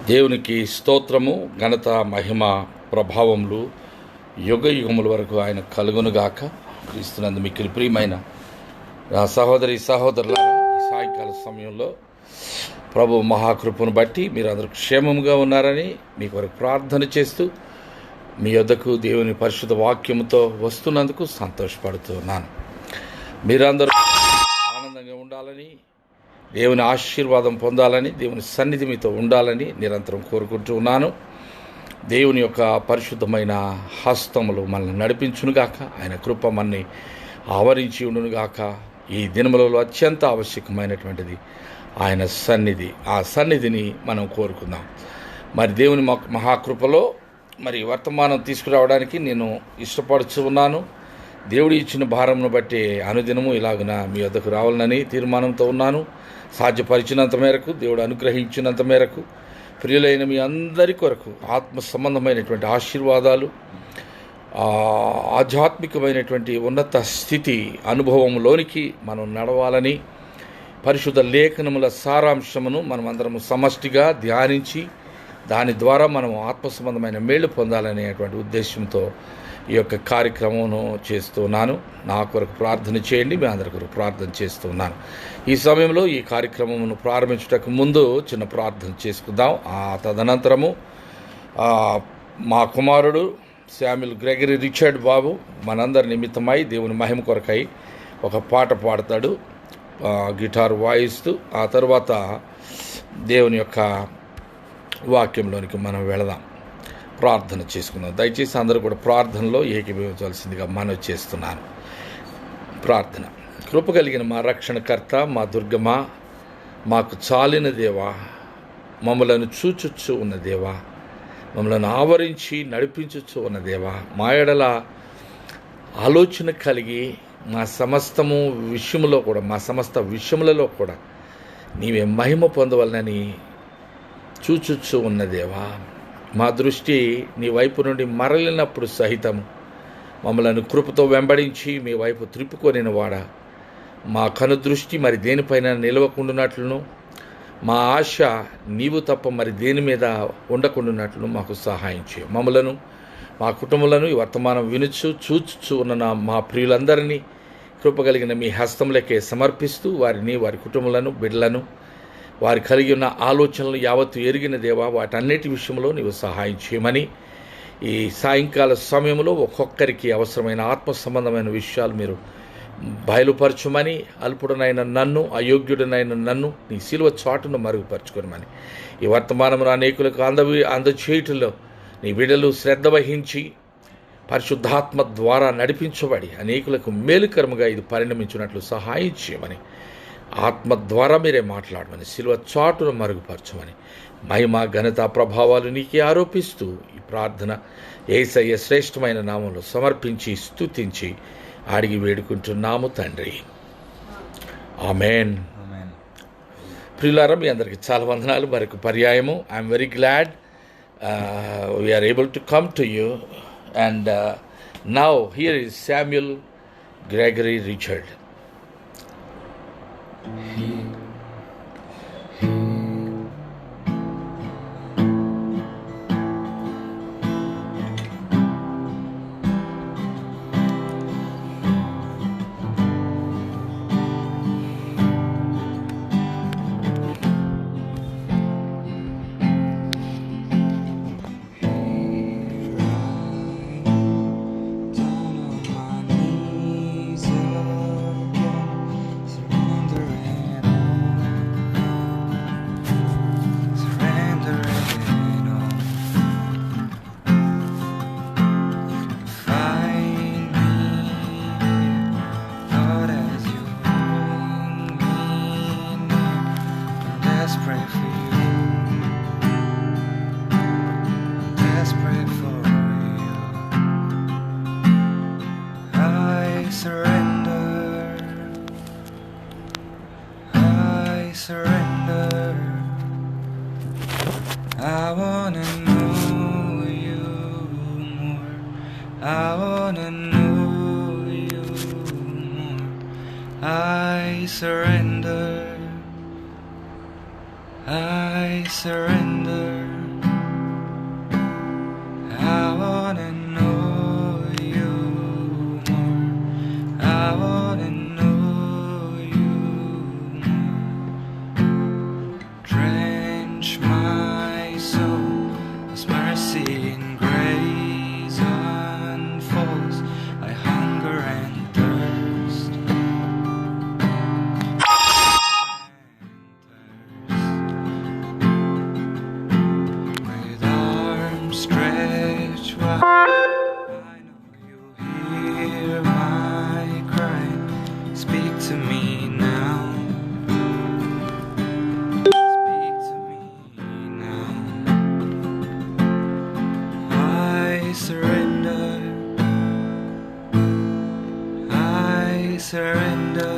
దేవునికి స్తోత్రము, ఘనత, మహిమ, ప్రభావములు యుగ యుగముల వరకు ఆయన కలుగునుగాక. క్రీస్తునందు మిక్కిలి ప్రియమైన నా సహోదరి సహోదరుల ఈ సాయంకాల సమయంలో ప్రభు మహాకృపను బట్టి మీరందరూ క్షేమముగా ఉన్నారని మీ కొరకు ప్రార్థన చేస్తూ మీ యొద్దకు దేవుని పరిశుద్ధ వాక్యముతో వస్తున్నందుకు సంతోషపడుతున్నాను. మీరందరూ ఆనందంగా ఉండాలని, దేవుని ఆశీర్వాదం పొందాలని, దేవుని సన్నిధి మీతో ఉండాలని నిరంతరం కోరుకుంటూ ఉన్నాను. దేవుని యొక్క పరిశుద్ధమైన హస్తములు మనల్ని నడిపించునుగాక. ఆయన కృప మనని ఆవరించి ఉండునుగాక. ఈ దినములలో అత్యంత ఆవశ్యకమైనటువంటిది ఆయన సన్నిధి. ఆ సన్నిధిని మనం కోరుకుందాం. మరి దేవుని మహాకృపలో మరి వర్తమానం తీసుకురావడానికి నేను ఇష్టపడుతూ ఉన్నాను. దేవుడు ఇచ్చిన భారంను బట్టి అనుదినము ఇలాగున మీ వద్దకు రావాలని తీర్మానంతో ఉన్నాను. సాధ్యపరిచినంత మేరకు, దేవుడు అనుగ్రహించినంత మేరకు ప్రియులైన మీ అందరి కొరకు ఆత్మ సంబంధమైనటువంటి ఆశీర్వాదాలు, ఆధ్యాత్మికమైనటువంటి ఉన్నత స్థితి అనుభవంలోనికి మనం నడవాలని, పరిశుద్ధ లేఖనముల సారాంశమును మనమందరము సమష్టిగా ధ్యానించి దాని ద్వారా మనం ఆత్మ సంబంధమైన మేళ్లు పొందాలనేటువంటి ఉద్దేశంతో ఈ యొక్క కార్యక్రమమును చేస్తున్నాను. నా కొరకు ప్రార్థన చేయండి, మీ అందరి కొరకు ప్రార్థన చేస్తున్నాను. ఈ సమయంలో ఈ కార్యక్రమమును ప్రారంభించడానికి ముందు చిన్న ప్రార్థన చేసుకుందాం. తదనంతరము మా కుమారుడు శామ్యుల్ గ్రెగరీ రిచర్డ్ బాబు మనందరి నిమిత్తమై దేవుని మహిమ కొరకై ఒక పాట పాడతాడు, గిటార్ వాయిస్తూ. ఆ తర్వాత దేవుని యొక్క వాక్యంలోనికి మనం వెళదాం, ప్రార్థన చేసుకుందాం. దయచేసి అందరూ కూడా ప్రార్థనలో ఏకీభవించవలసిందిగా మనవి చేస్తున్నాను. ప్రార్థన. కృప కలిగిన మా రక్షణకర్త, మా దుర్గమా, మాకు చాలిన దేవా, మమ్మలను చూచుచ్చు ఉన్న దేవా, మమ్మలను ఆవరించి నడిపించుచ్చు ఉన్న దేవా, మా ఎడల ఆలోచన కలిగి మా సమస్తము విషయములో కూడా, మా సమస్త విషయములలో కూడా నీవే మహిమ పొందవలనని చూచుచ్చు ఉన్న దేవా, మా దృష్టి నీ వైపు నుండి మరలినప్పుడు సహితం మమ్మలను కృపతో వెంబడించి మీ వైపు త్రిప్పుకొనిన వాడా, మా కనుదృష్టి మరి దేనిపైన నిలవకుండానట్లును, మా ఆశ నీవు తప్ప మరి దేని మీద ఉండకుండానట్లును మాకు సహాయం చేయ. మమ్మలను, మా కుటుంబాలను ఈ వర్తమానం వినుచు చూచుచు ఉన్న మా ప్రియులందరినీ కృపగలిగిన మీ హస్తములకే సమర్పిస్తూ వారిని, వారి కుటుంబాలను, బిడ్డలను, వారి కలిగి ఉన్న ఆలోచనలు యావత్తు ఎరిగిన దేవా, వాటన్నిటి విషయంలో నీవు సహాయం చేయమని ఈ సాయంకాల సమయంలో ఒక్కొక్కరికి అవసరమైన ఆత్మ సంబంధమైన విషయాలు మీరు బయలుపరచుమని, అల్పుడనైన నన్ను, అయోగ్యుడనైన నన్ను నీ శిలువ చాటును మరుగుపరచుకోమని, ఈ వర్తమానమును అనేకులకు అందచేయటంలో నీ బిడ్డలు శ్రద్ధ వహించి పరిశుద్ధాత్మ ద్వారా నడిపించబడి అనేకులకు మేలుకరముగా ఇది పరిణమించినట్లు సహాయం చేయమని, ఆత్మ ద్వారా మీరే మాట్లాడమని, శిలువ చాటును మరుగుపరచమని, మహిమ, ఘనత, ప్రభావాలు నీకే ఆరోపిస్తూ ఈ ప్రార్థన యేసయ్య శ్రేష్టమైన నామంలో సమర్పించి స్తుతించి అడిగి వేడుకుంటున్నాము తండ్రి. ఆమెన్. ప్రియులారా, మీ అందరికీ చాలా వందనాలు. మరొక పర్యాయము I'm very glad we are able to come to you. And now here is Samuel Gregory Richard. I wanna know you more. I wanna know you more. I surrender. I surrender. surrender.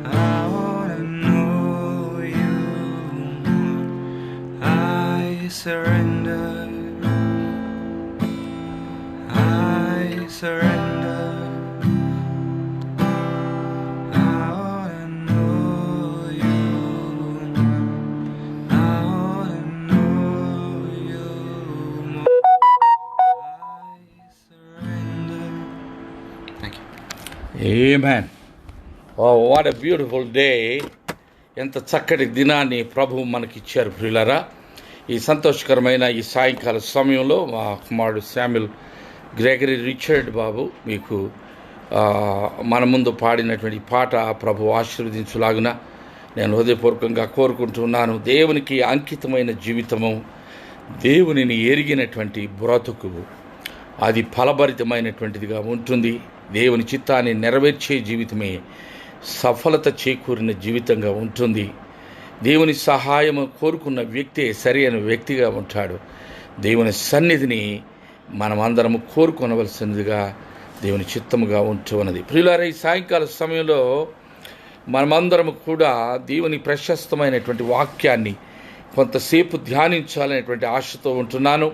I wanna know you more. I surrender. I surrender. I wanna know you more. I wanna know you more. I surrender. Thank you. Amen. Oh, what a beautiful day. ఎంత చక్కటి దినాన్ని ప్రభువు మనకిచ్చారు ప్రియులారా. ఈ సంతోషకరమైన ఈ సాయంకాల సమయంలో మా కుమారుడు శామ్యుల్ గ్రెగరీ రిచర్డ్ బాబు మీకు మన ముందు పాడినటువంటి పాట ప్రభు ఆశీర్వదించులాగున నేను హృదయపూర్వకంగా కోరుకుంటున్నాను. దేవునికి అంకితమైన జీవితము, దేవునిని ఎరిగినటువంటి బ్రతుకు, అది ఫలభరితమైనటువంటిదిగా ఉంటుంది. దేవుని చిత్తాన్ని నెరవేర్చే జీవితమే సఫలత చేకూరిన జీవితంగా ఉంటుంది. దేవుని సహాయము కోరుకున్న వ్యక్తే సరైన వ్యక్తిగా ఉంటాడు. దేవుని సన్నిధిని మనమందరము కోరుకొనవలసినదిగా దేవుని చిత్తముగా ఉంటున్నది. ప్రియులారా, ఈ సాయంకాల సమయంలో మనమందరము కూడా దేవుని ప్రశస్తమైనటువంటి వాక్యాన్ని కొంతసేపు ధ్యానించాలనేటువంటి ఆశతో ఉంటున్నాను.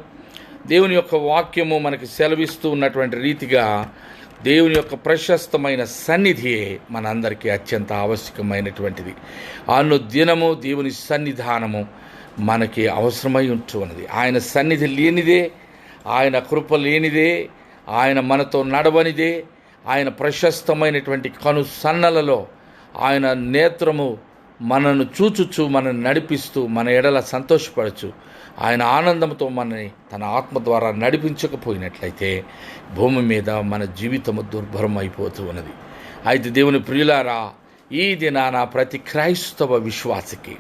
దేవుని యొక్క వాక్యము మనకి సెలవిస్తూ ఉన్నటువంటి రీతిగా దేవుని యొక్క ప్రశస్తమైన సన్నిధియే మనందరికీ అత్యంత ఆవశ్యకమైనటువంటిది. అనుదినము దేవుని సన్నిధానము మనకి అవసరమై ఉంటున్నది. ఆయన సన్నిధి లేనిదే, ఆయన కృప లేనిదే, ఆయన మనతో నడవనిదే, ఆయన ప్రశస్తమైనటువంటి కనుసన్నలలో ఆయన నేత్రము మనను చూచుచు మనను నడిపిస్తూ మన ఎడల సంతోషపడచ్చు. ఆయన ఆనందంతో మనని తన ఆత్మ ద్వారా నడిపించకపోయినట్లయితే భూమి మీద మన జీవితము దుర్భరం అయిపోతూ ఉన్నది. అయితే దేవుని ప్రియులారా, ఈ దినాన ప్రతి క్రైస్తవ విశ్వాసికి,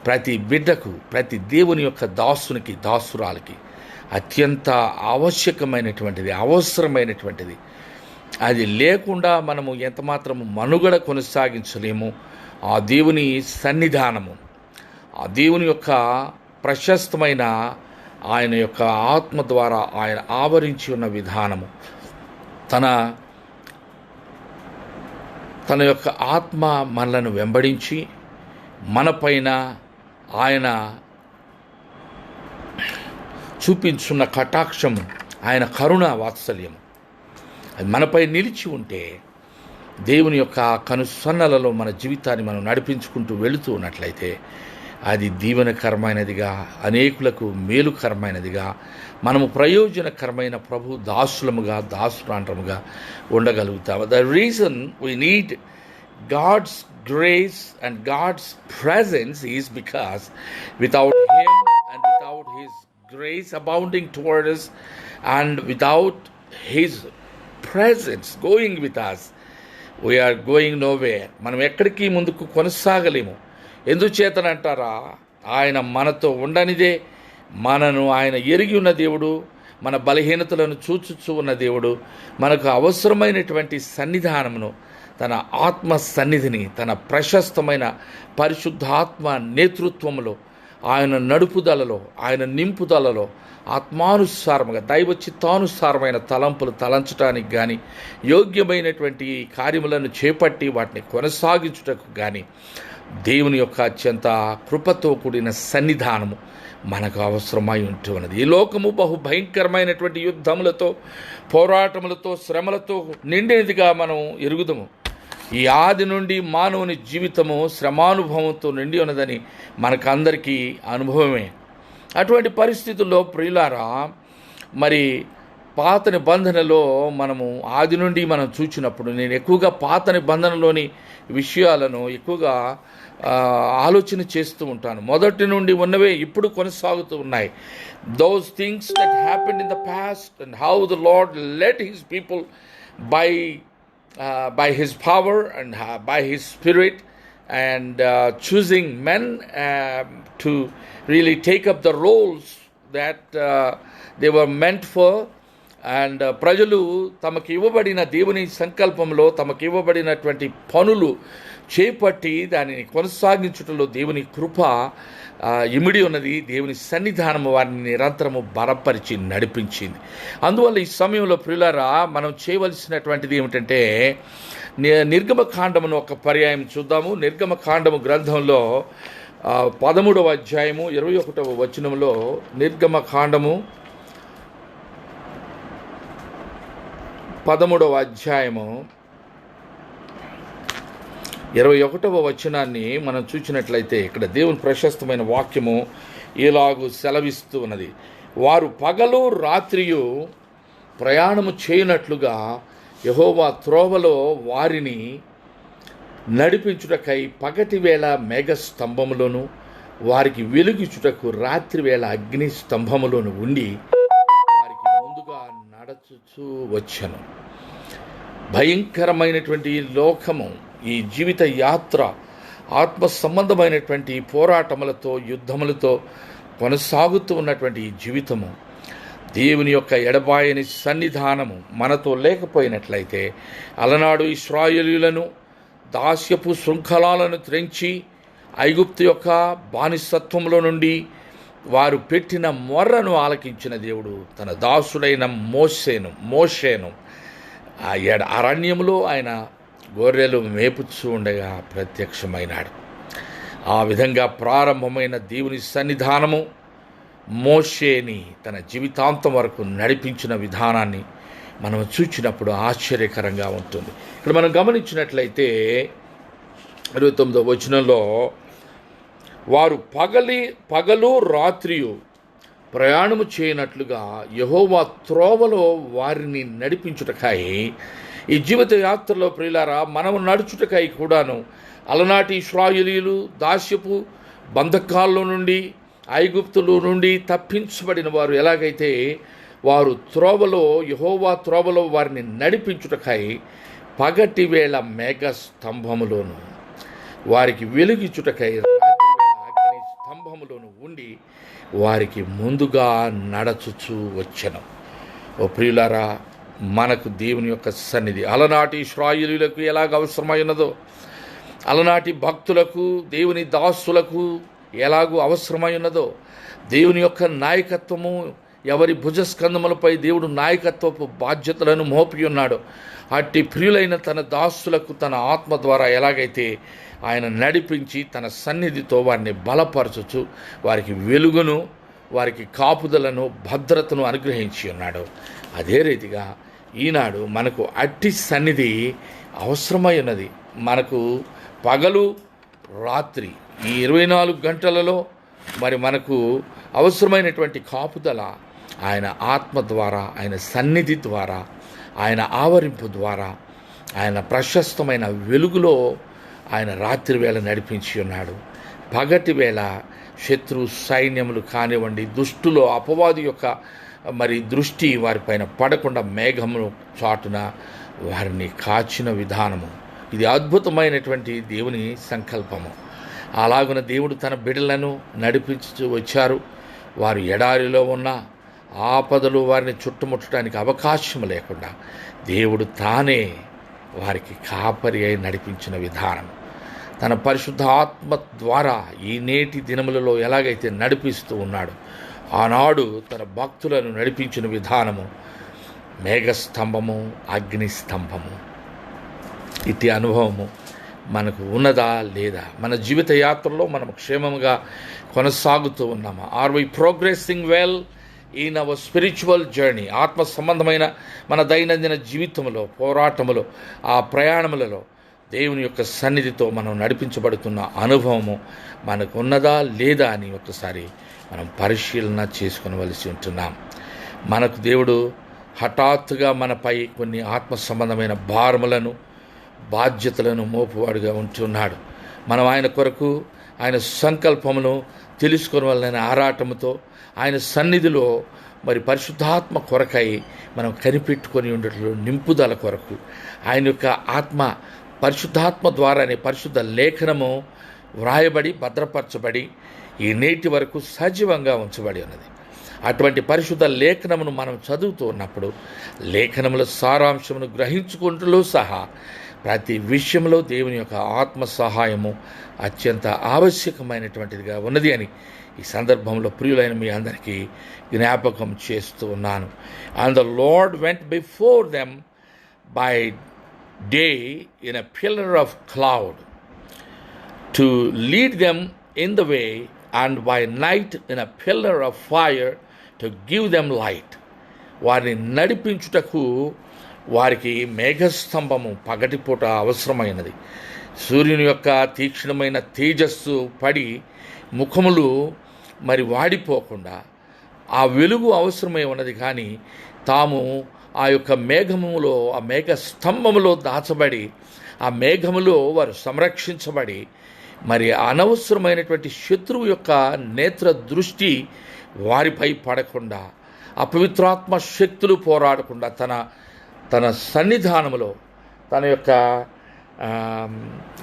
ప్రతి బిడ్డకు, ప్రతి దేవుని యొక్క దాసునికి, దాసురాలకి అత్యంత ఆవశ్యకమైనటువంటిది, అవసరమైనటువంటిది. అది లేకుండా మనము ఎంతమాత్రము మనుగడ కొనసాగించలేము. ఆ దేవుని సన్నిధానము, ఆ దేవుని యొక్క ప్రశస్తమైన ఆయన యొక్క ఆత్మ ద్వారా ఆయన ఆవరించి ఉన్న విధానము, తన యొక్క ఆత్మ మనలను వెంబడించి మనపైన ఆయన చూపించున్న కటాక్షము, ఆయన కరుణ వాత్సల్యము అది మనపై నిలిచి ఉంటే దేవుని యొక్క కనుసన్నలలో మన జీవితాన్ని మనం నడిపించుకుంటూ వెళుతూ ఉన్నట్లయితే అది దీవెనకరమైనదిగా, అనేకులకు మేలుకరమైనదిగా, మనము ప్రయోజనకరమైన ప్రభు దాసులముగా, దాసురాండ్రముగా ఉండగలుగుతాము. The reason we need God's grace and God's presence is because without him and without his grace abounding toward us and without his presence going with us we are going nowhere. మనం ఎక్కడికి ముందుకు కొనసాగలేము. ఎందుచేతనంటారా, ఆయన మనతో ఉండనిదే, మనను ఆయన ఎరిగి ఉన్న దేవుడు, మన బలహీనతలను చూచుచూ ఉన్న దేవుడు, మనకు అవసరమైనటువంటి సన్నిధానమును, తన ఆత్మ సన్నిధిని, తన ప్రశస్తమైన పరిశుద్ధాత్మ నేతృత్వములో, ఆయన నడుపుదలలో, ఆయన నింపుదలలో ఆత్మానుసారముగా దైవ చిత్తానుసారమైన తలంపులు తలంచడానికి కానీ, యోగ్యమైనటువంటి కార్యములను చేపట్టి వాటిని కొనసాగించుటకు కానీ దేవుని యొక్క అత్యంత కృపతో కూడిన సన్నిధానము మనకు అవసరమై ఉంటున్నది. ఈ లోకము బహు భయంకరమైనటువంటి యుద్ధములతో, పోరాటములతో, శ్రమలతో నిండినదిగా మనం ఎరుగుదము. ఈ ఆది నుండి మానవుని జీవితము శ్రమానుభవంతో నిండి ఉన్నదని మనకందరికీ అనుభవమే. అటువంటి పరిస్థితుల్లో ప్రియులారా, మరి పాత నిబంధనలో మనము ఆది నుండి మనం చూచినప్పుడు, నేను ఎక్కువగా పాత నిబంధనలోని విషయాలను ఎక్కువగా ఆలోచన చేస్తూ ఉంటాను. మొదటి నుండి ఉన్నవే ఇప్పుడు కొనసాగుతూ ఉన్నాయి. Those things that happened in the past and how the lord led his people by his power and by his spirit and choosing men to really take up the roles that they were meant for and ప్రజలు తమకు ఇవ్వబడిన దేవుని సంకల్పంలో తమకు ఇవ్వబడినటువంటి పనులు చేపట్టి దానిని కొనసాగించుటలో దేవుని కృప ఇమిడి ఉన్నది. దేవుని సన్నిధానము వారిని నిరంతరము బలపరిచి నడిపించింది. అందువల్ల ఈ సమయంలో ప్రియులారా మనం చేయవలసినటువంటిది ఏమిటంటే నిర్గమకాండమును ఒక పర్యాయం చూద్దాము. నిర్గమకాండము గ్రంథంలో 13వ అధ్యాయము 21వ వచనంలో నిర్గమకాండము 13వ అధ్యాయము 21వ వచనాన్ని మనం చూసినట్లయితే ఇక్కడ దేవుని ప్రశస్తమైన వాక్యము ఇలాగూ సెలవిస్తూ ఉన్నది. వారు పగలు రాత్రియు ప్రయాణము చేయనట్లుగా యెహోవా త్రోవలో వారిని నడిపించుటకై పగటి వేళ మేఘ స్తంభములోను వారికి వెలుగిచుటకు రాత్రి వేళ అగ్ని స్తంభములోను ఉండి వారికి ముందుగా నడుచుచూ వచ్చెను. భయంకరమైనటువంటి ఈ లోకము, ఈ జీవిత యాత్ర ఆత్మ సంబంధమైనటువంటి పోరాటములతో యుద్ధములతో కొనసాగుతూ ఉన్నటువంటి ఈ జీవితము దేవుని యొక్క ఎడబాయని సన్నిధానము మనతో లేకపోయినట్లయితే అలనాడు ఇశ్రాయేలీయులను దాస్యపు శృంఖలాలను త్రెంచి ఐగుప్తు యొక్క బానిసత్వంలో నుండి వారు పెట్టిన మొర్రను ఆలకించిన దేవుడు తన దాసుడైన మోషేను అరణ్యములో ఆయన గొర్రెలు మేపుచూ ఉండగా ప్రత్యక్షమైనాడు. ఆ విధంగా ప్రారంభమైన దేవుని సన్నిధానము మోషేని తన జీవితాంతం వరకు నడిపించిన విధానాన్ని మనం చూచినప్పుడు ఆశ్చర్యకరంగా ఉంటుంది. ఇక్కడ మనం గమనించినట్లయితే 29వ వచనంలో వారు పగలు రాత్రియు ప్రయాణము చేయనట్లుగా యెహోవా త్రోవలో వారిని నడిపించుటకై, ఈ జీవిత యాత్రలో ప్రియులారా మనము నడుచుటకై కూడాను అలనాటి ఇశ్రాయేలీయులు దాస్యపు బంధకాల్లో నుండి ఐగుప్తుల నుండి తప్పించబడిన వారు ఎలాగైతే వారు యెహోవా త్రోవలో వారిని నడిపించుటకై పగటి వేళ మేఘ స్తంభములోను వారికి వెలుగిచుటకై రాత్రి వేళ అగ్ని స్తంభములోను ఉండి వారికి ముందుగా నడచుచూ వచ్చెను. ఓ ప్రియులారా, మనకు దేవుని యొక్క సన్నిధి అలనాటి ఇశ్రాయేలీయులకు ఎలాగ అవసరమై ఉన్నదో, అలనాటి భక్తులకు దేవుని దాసులకు ఎలాగూ అవసరమై ఉన్నదో, దేవుని యొక్క నాయకత్వము ఎవరి భుజస్కంధములపై దేవుడు నాయకత్వపు బాధ్యతలను మోపి ఉన్నాడో అట్టి ప్రియులైన తన దాసులకు తన ఆత్మ ద్వారా ఎలాగైతే ఆయన నడిపించి తన సన్నిధితో వారిని బలపరచుచు వారికి వెలుగును, వారికి కాపుదలను, భద్రతను అనుగ్రహించి ఉన్నాడు. అదే రీతిగా ఈనాడు మనకు అట్టి సన్నిధి అవసరమై ఉన్నది. మనకు పగలు రాత్రి ఈ 24 గంటలలో మరి మనకు అవసరమైనటువంటి కాపుదల ఆయన ఆత్మ ద్వారా, ఆయన సన్నిధి ద్వారా, ఆయన ఆవరింపు ద్వారా, ఆయన ప్రశస్తమైన వెలుగులో ఆయన రాత్రి వేళ నడిపించి ఉన్నాడు. పగటి వేళ శత్రు సైన్యములు కానివ్వండి, దుష్టులో అపవాది యొక్క మరి దృష్టి వారిపైన పడకుండా మేఘమును చాటున వారిని కాచిన విధానము, ఇది అద్భుతమైనటువంటి దేవుని సంకల్పము. అలాగున దేవుడు తన బిడ్డలను నడిపించుతూ వచ్చారు. వారు ఎడారిలో ఉన్న ఆపదలు వారిని చుట్టుముట్టడానికి అవకాశం లేకుండా దేవుడు తానే వారికి కాపరి అయి నడిపించిన విధానం, తన పరిశుద్ధ ఆత్మ ద్వారా ఈ నేటి దినములలో ఎలాగైతే నడిపిస్తూ ఉన్నాడు, ఆనాడు తన భక్తులను నడిపించిన విధానము మేఘస్తంభము, అగ్ని స్తంభము. ఇట్టి అనుభవము మనకు ఉన్నదా లేదా? మన జీవిత యాత్రలో మనం క్షేమంగా కొనసాగుతూ ఉన్నామా? Are we progressing well in our spiritual journey? ఆత్మ సంబంధమైన మన దైనందిన జీవితంలో, పోరాటములో, ఆ ప్రయాణములలో దేవుని యొక్క సన్నిధితో మనం నడిపించబడుతున్న అనుభవము మనకు ఉన్నదా లేదా అని ఒకసారి మనం పరిశీలన చేసుకొనవలసి ఉంటున్నాం. మనకు దేవుడు హఠాత్తుగా మనపై కొన్ని ఆత్మ సంబంధమైన భారములను, బాధ్యతలను మోపువాడుగా ఉంటున్నాడు. మనం ఆయన కొరకు, ఆయన సంకల్పమును తెలుసుకోవాలనే ఆరాటముతో ఆయన సన్నిధిలో మరి పరిశుద్ధాత్మ కొరకై మనం కనిపెట్టుకొని ఉండటంలో నింపుదల కొరకు ఆయన యొక్క ఆత్మ పరిశుద్ధాత్మ ద్వారానే పరిశుద్ధ లేఖనము వ్రాయబడి భద్రపరచబడి ఈ నేటి వరకు సజీవంగా ఉంచబడి ఉన్నది. అటువంటి పరిశుద్ధ లేఖనమును మనం చదువుతూ ఉన్నప్పుడు లేఖనముల సారాంశమును గ్రహించుకుంటూ సహా ప్రతి విషయంలో దేవుని యొక్క ఆత్మ సహాయము అత్యంత ఆవశ్యకమైనటువంటిదిగా ఉన్నది అని ఈ సందర్భంలో ప్రియులైన మీ అందరికీ జ్ఞాపకం చేస్తూ ఉన్నాను. And the lord vent before them by day in a pillar of cloud to lead them in the way and by night in a pillar of fire to give them light. వారిని నడిపించుటకు వారికి మేఘస్తంభము పగటిపూట అవసరమైనది. సూర్యుని యొక్క తీక్షణమైన తేజస్సు పడి ముఖములు మరి వాడిపోకుండా ఆ వెలుగు అవసరమై ఉన్నది. కానీ తాము ఆ యొక్క మేఘములో, ఆ మేఘ స్తంభములో దాచబడి, ఆ మేఘములో వారు సంరక్షించబడి, మరి అనవసరమైనటువంటి శత్రువు యొక్క నేత్ర దృష్టి వారిపై పడకుండా, అపవిత్రాత్మ శక్తులు పోరాడకుండా తన సన్నిధానములో తన యొక్క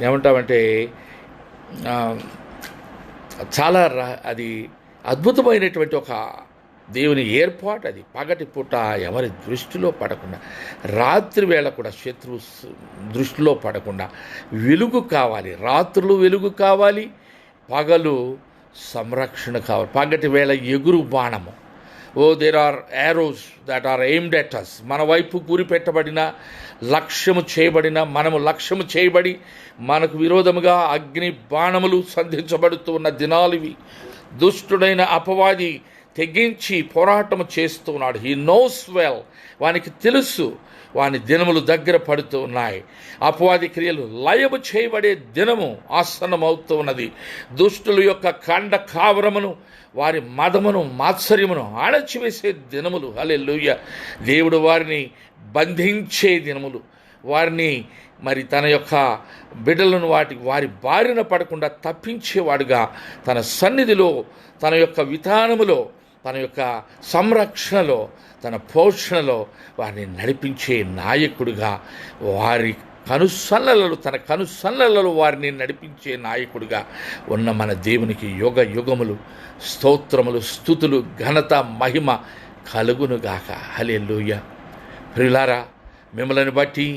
ఏమంటామంటే చాలా అది అద్భుతమైనటువంటి ఒక దేవుని ఏర్పాటు. అది పగటి పూట ఎవరి దృష్టిలో పడకుండా, రాత్రి వేళ కూడా శత్రువు దృష్టిలో పడకుండా వెలుగు కావాలి. రాత్రులు వెలుగు కావాలి, పగలు సంరక్షణ కావాలి. పగటి వేళ ఎగురు బాణము, there are arrows that are aimed at us. మన వైపు గురిపెట్టబడిన, లక్ష్యము చేయబడిన, మనము లక్ష్యము చేయబడి మనకు విరోధముగా అగ్ని బాణములు సంధించబడుతూ ఉన్న దినాలు ఇవి. దుష్టుడైన అపవాది తెగించి పోరాటము చేస్తూ ఉన్నాడు. హీ నోస్ వెల్, వానికి తెలుసు వాని దినములు దగ్గర పడుతూ ఉన్నాయి. అపవాది క్రియలు లయము చేయబడే దినము ఆసన్నమవుతూ ఉన్నది. దుష్టుల యొక్క కండ కావరమును, వారి మదమును, మాత్సర్యమును అణచివేసే దినములు. హల్లెలూయా. దేవుడు వారిని బంధించే దినములు, వారిని మరి తన యొక్క బిడ్డలను వారి బారిన పడకుండా తప్పించేవాడుగా తన సన్నిధిలో, తన యొక్క విధానములో, తన యొక్క సంరక్షణలో, తన పోషణలో వారిని నడిపించే నాయకుడిగా, తన కనుసన్నలలో వారిని నడిపించే నాయకుడిగా ఉన్న మన దేవునికి యుగ యుగములు స్తోత్రములు, స్తుతులు, ఘనత, మహిమ కలుగునుగాక. హల్లెలూయా. ప్రియులారా, మిమ్మల్ని బట్టి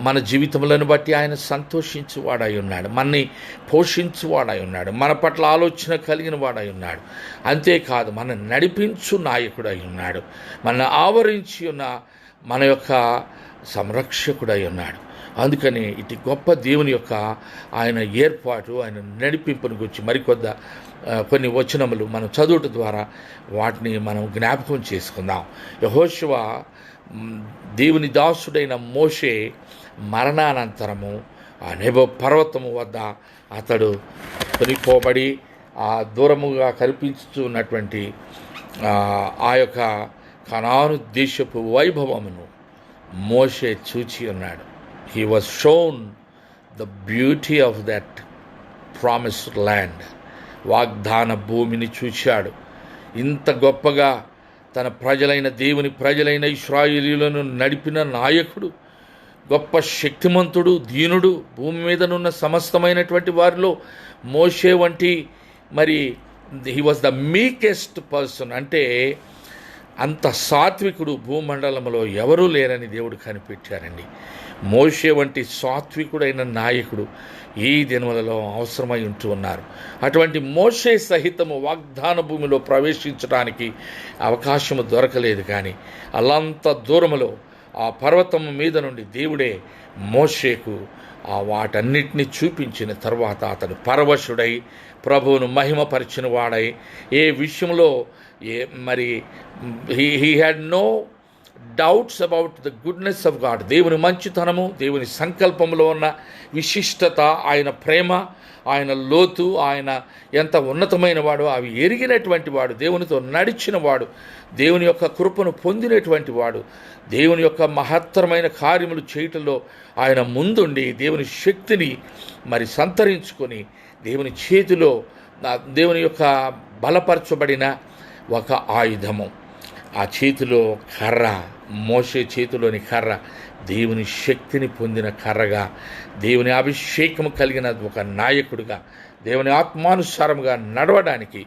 మన జీవితములను బట్టి ఆయన సంతోషించువాడై ఉన్నాడు, మనని పోషించువాడై ఉన్నాడు, మన పట్ల ఆలోచన కలిగిన వాడై ఉన్నాడు. అంతేకాదు, మన నడిపించు నాయకుడై ఉన్నాడు, మన ఆవరించి ఉన్న మన యొక్క సంరక్షకుడై ఉన్నాడు. అందుకని ఇటు గొప్ప దేవుని యొక్క ఆయన ఏర్పాటు, ఆయన నడిపింపుని గురించి కొన్ని వచనములు మనం చదువుట ద్వారా వాటిని మనం జ్ఞాపకం చేసుకుందాం. యెహోషువ దేవుని దాసుడైన మోషే మరణానంతరము ఆ నెబో పర్వతము వద్ద అతడు కొనిపోబడి ఆ దూరముగా కనిపించుతున్నటువంటి ఆ యొక్క కనాను దేశపు వైభవమును మోషే చూచి ఉన్నాడు. He was shown the beauty of that promised land. వాగ్దాన భూమిని చూశాడు. ఇంత గొప్పగా తన ప్రజలైన దేవుని ప్రజలైన ఇశ్రాయేలీయులను నడిపిన నాయకుడు, గొప్ప శక్తిమంతుడు, దీనుడు, భూమి మీదనున్న సమస్తమైనటువంటి వారిలో మోషే వంటి మరి he was the meekest person. అంటే అంత సాత్వికుడు భూమండలంలో ఎవరూ లేరని దేవుడు కనిపెట్టారండి. మోషే వంటి సాత్వికుడైన నాయకుడు ఈ దినములలో అవసరమై ఉంటూ ఉన్నారు. అటువంటి మోషే సహితము వాగ్దాన భూమిలో ప్రవేశించడానికి అవకాశము దొరకలేదు. కానీ అల్లంత దూరములో ఆ పర్వతం మీద నుండి దేవుడే మోషేకు వాటన్నిటిని చూపించిన తర్వాత అతను పరవశుడై ప్రభువును మహిమపరిచిన వాడై ఏ విషయంలో మరి he had no doubts about the goodness of God. దేవుని మంచితనము, దేవుని సంకల్పంలో ఉన్న విశిష్టత, ఆయన ప్రేమ, ఆయన లోతు, ఆయన ఎంత ఉన్నతమైన వాడు అవి ఎరిగినటువంటి వాడు, దేవునితో నడిచిన వాడు, దేవుని యొక్క కృపను పొందినటువంటి వాడు, దేవుని యొక్క మహత్తరమైన కార్యములు చేయటంలో ఆయన ముందుండి దేవుని శక్తిని మరి సంతరించుకొని దేవుని చేతిలో దేవుని యొక్క బలపరచబడిన ఒక ఆయుధము, ఆ చేతిలో కర్ర, మోషే చేతిలోని కర్ర దేవుని శక్తిని పొందిన కర్రగా, దేవుని అభిషేకము కలిగిన ఒక నాయకుడిగా, దేవుని ఆత్మానుసారముగా నడవడానికి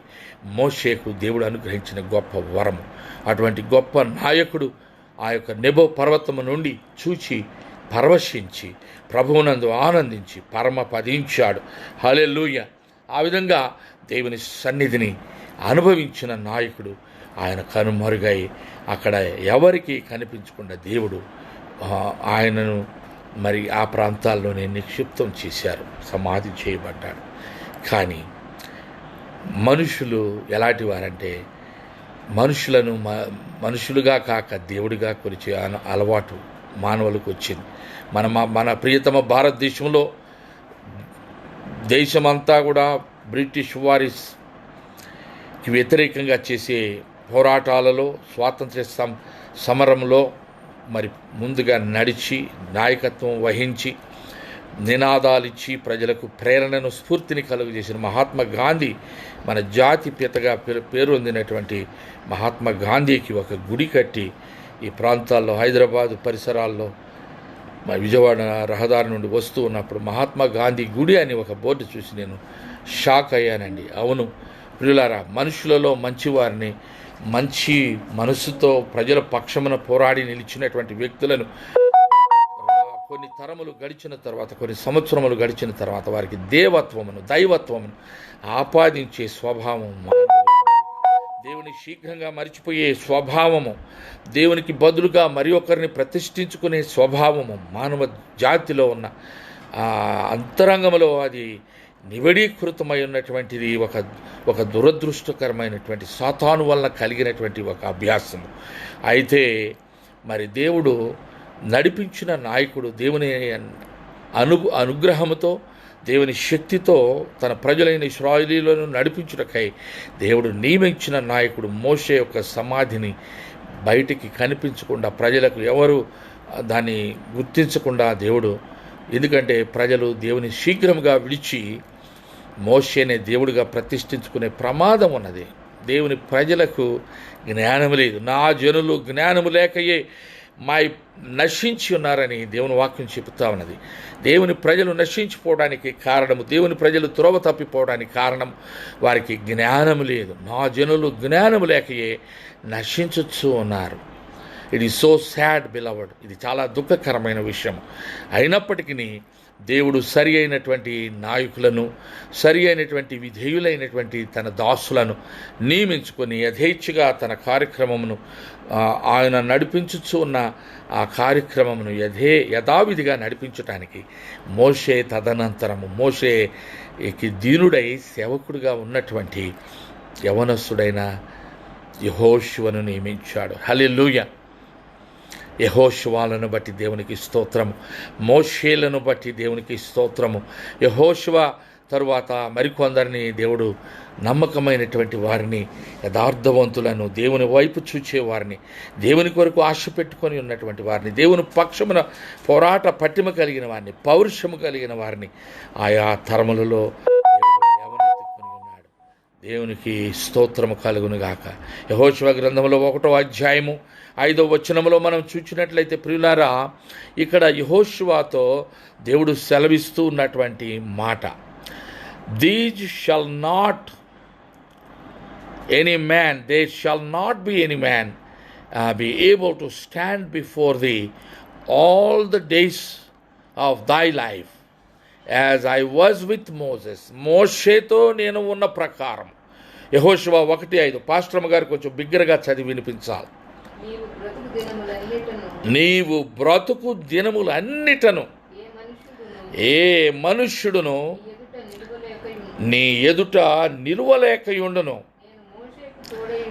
మోషేకు దేవుడు అనుగ్రహించిన గొప్ప వరము. అటువంటి గొప్ప నాయకుడు ఆ యొక్క నెబో పర్వతము నుండి చూచి పరవశించి ప్రభువునందు ఆనందించి పరమపదించాడు. హల్లెలూయా. ఆ విధంగా దేవుని సన్నిధిని అనుభవించిన నాయకుడు ఆయన కనుమరుగై అక్కడ ఎవరికి కనిపించకుండా దేవుడు ఆయనను మరి ఆ ప్రాంతాల్లోనే నిక్షిప్తం చేశారు, సమాధి చేయబడ్డాడు. కానీ మనుషులు ఎలాంటి వారంటే మనుషులను మనుషులుగా కాక దేవుడిగా కొలిచే అలవాటు మానవులకు వచ్చింది. మన ప్రియతమ భారతదేశంలో దేశమంతా కూడా బ్రిటిష్ వారికి వ్యతిరేకంగా చేసే పోరాటాలలో, స్వాతంత్ర్య సమరంలో మరి ముందుగా నడిచి నాయకత్వం వహించి నినాదాలిచ్చి ప్రజలకు ప్రేరణను, స్ఫూర్తిని కలుగజేసిన మహాత్మా గాంధీ, మన జాతి పితగా పేరొందినటువంటి మహాత్మా గాంధీకి ఒక గుడి కట్టి ఈ ప్రాంతాల్లో, హైదరాబాదు పరిసరాల్లో, విజయవాడ రహదారి నుండి వస్తూ ఉన్నప్పుడు మహాత్మా గాంధీ గుడి అని ఒక బోర్డు చూసి నేను షాక్ అయ్యానండి. అవును ప్రియులారా, మనుషులలో మంచివారిని, మంచి మనసుతో ప్రజల పక్షమున పోరాడి నిలిచినటువంటి వ్యక్తులను కొన్ని తరములు గడిచిన తర్వాత, కొన్ని సంవత్సరములు గడిచిన తర్వాత వారికి దైవత్వమును ఆపాదించే స్వభావం దేవుని శీఘ్రంగా మరిచిపోయే స్వభావము, దేవునికి బదులుగా మరి ఒకరిని ప్రతిష్ఠించుకునే స్వభావము మానవ జాతిలో ఉన్న అంతరంగంలో అది నిబడీకృతమై ఉన్నటువంటిది ఒక దురదృష్టకరమైనటువంటి సాతాను వల్ల కలిగినటువంటి ఒక అభ్యాసము. అయితే మరి దేవుడు నడిపించిన నాయకుడు దేవుని అనుగ్రహముతో, దేవుని శక్తితో తన ప్రజలైన ఇశ్రాయేలీయులను నడిపించుటకై దేవుడు నియమించిన నాయకుడు మోషే యొక్క సమాధిని బయటికి కనిపించకుండా, ప్రజలకు ఎవరు దాన్ని గుర్తించకుండా దేవుడు, ఎందుకంటే ప్రజలు దేవుని శీఘ్రముగా విడిచి మోషేనే దేవుడిగా ప్రతిష్ఠించుకునే ప్రమాదం ఉన్నది. దేవుని ప్రజలకు జ్ఞానము లేదు. నా జనులు జ్ఞానము లేకయే నశించి ఉన్నారని దేవుని వాక్యం చెబుతా ఉన్నది. దేవుని ప్రజలు నశించిపోవడానికి కారణము, దేవుని ప్రజలు త్రోవ తప్పిపోవడానికి కారణం వారికి జ్ఞానము లేదు. నా జనులు జ్ఞానము లేకయే నశించుచూ ఉన్నారు. It is so sad beloved. ఇది చాలా దుఃఖకరమైన విషయం. అయినప్పటికీ దేవుడు సరి అయినటువంటి నాయకులను, సరి అయినటువంటి విధేయులైనటువంటి తన దాసులను నియమించుకొని యథేచ్ఛగా తన కార్యక్రమమును ఆయన నడిపించుచు ఉన్న ఆ కార్యక్రమమును యథావిధిగా నడిపించటానికి మోషే తదనంతరము మోషేకి దీనుడై సేవకుడిగా ఉన్నటువంటి యవనస్తుడైన యెహోషువను నియమించాడు. హల్లెలూయా. యెహోషువలను బట్టి దేవునికి స్తోత్రము, మోషేలను బట్టి దేవునికి స్తోత్రము. యెహోషువ తరువాత మరికొందరిని దేవుడు నమ్మకమైనటువంటి వారిని, యథార్థవంతులను, దేవుని వైపు చూచేవారిని, దేవుని కొరకు ఆశ పెట్టుకొని ఉన్నటువంటి వారిని, దేవుని పక్షమున పోరాట పట్టిమ కలిగిన వారిని, పౌరుషము కలిగిన వారిని ఆయా తరములలో దేవునికి స్తోత్రము కలుగునుగాక. యెహోషువ గ్రంథంలో 1వ అధ్యాయము 5వ వచనములో మనం చూచినట్లయితే ప్రియులారా, ఇక్కడ యెహోషువతో దేవుడు సెలవిస్తూ ఉన్నటువంటి మాట, these shall not any man, there shall not be any man be able to stand before thee all the days of thy life as I was with Moses. మోషేతో నేను ఉన్న ప్రకారం. యెహోషువ 1:5. పాస్టర్ గారు కొంచెం బిగ్గరగా చదివి వినిపించాలి. నీవు బ్రతుకు దినములన్నిటను ఏ మనుష్యుడును నీ ఎదుట నిలువలేకయుండును.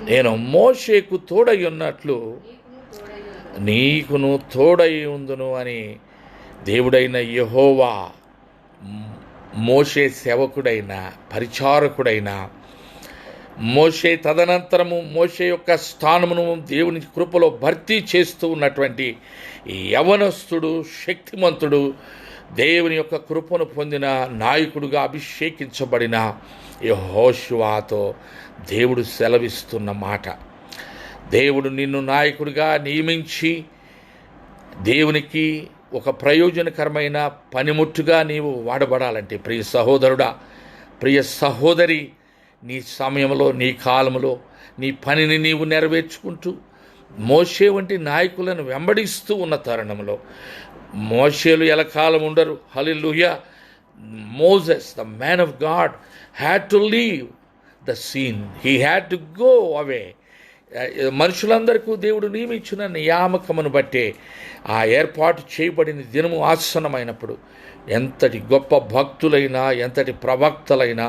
నేను మోషేకు తోడై ఉన్నట్లు నీకును తోడై ఉందును అని దేవుడైన యెహోవా మోషే సేవకుడైన, పరిచారకుడైన మోషే తదనంతరము మోషే యొక్క స్థానమును దేవుని కృపలో భర్తీ చేస్తూ ఉన్నటువంటి యవనస్తుడు, శక్తిమంతుడు, దేవుని యొక్క కృపను పొందిన నాయకుడుగా అభిషేకించబడిన యెహోషువతో దేవుడు సెలవిస్తున్న మాట, దేవుడు నిన్ను నాయకుడిగా నియమించి దేవునికి ఒక ప్రయోజనకరమైన పనిముట్టుగా నీవు వాడబడాలంటే ప్రియ సహోదరుడా, ప్రియ సహోదరి, నీ సమయంలో, నీ కాలంలో నీ పనిని నీవు నెరవేర్చుకుంటూ మోషే వంటి నాయకులను వెంబడిస్తూ ఉన్న తరుణంలో, మోషేలు ఎలకాలం ఉండరు, హల్లెలూయా, Moses the man of God had to leave the scene, he had to go away. మనుషులందరికీ దేవుడు నియమించిన నియామకమును బట్టే ఆ ఏర్పాటు చేయబడిన దినము ఆసన్నమైనప్పుడు ఎంతటి గొప్ప భక్తులైనా, ఎంతటి ప్రవక్తలైనా,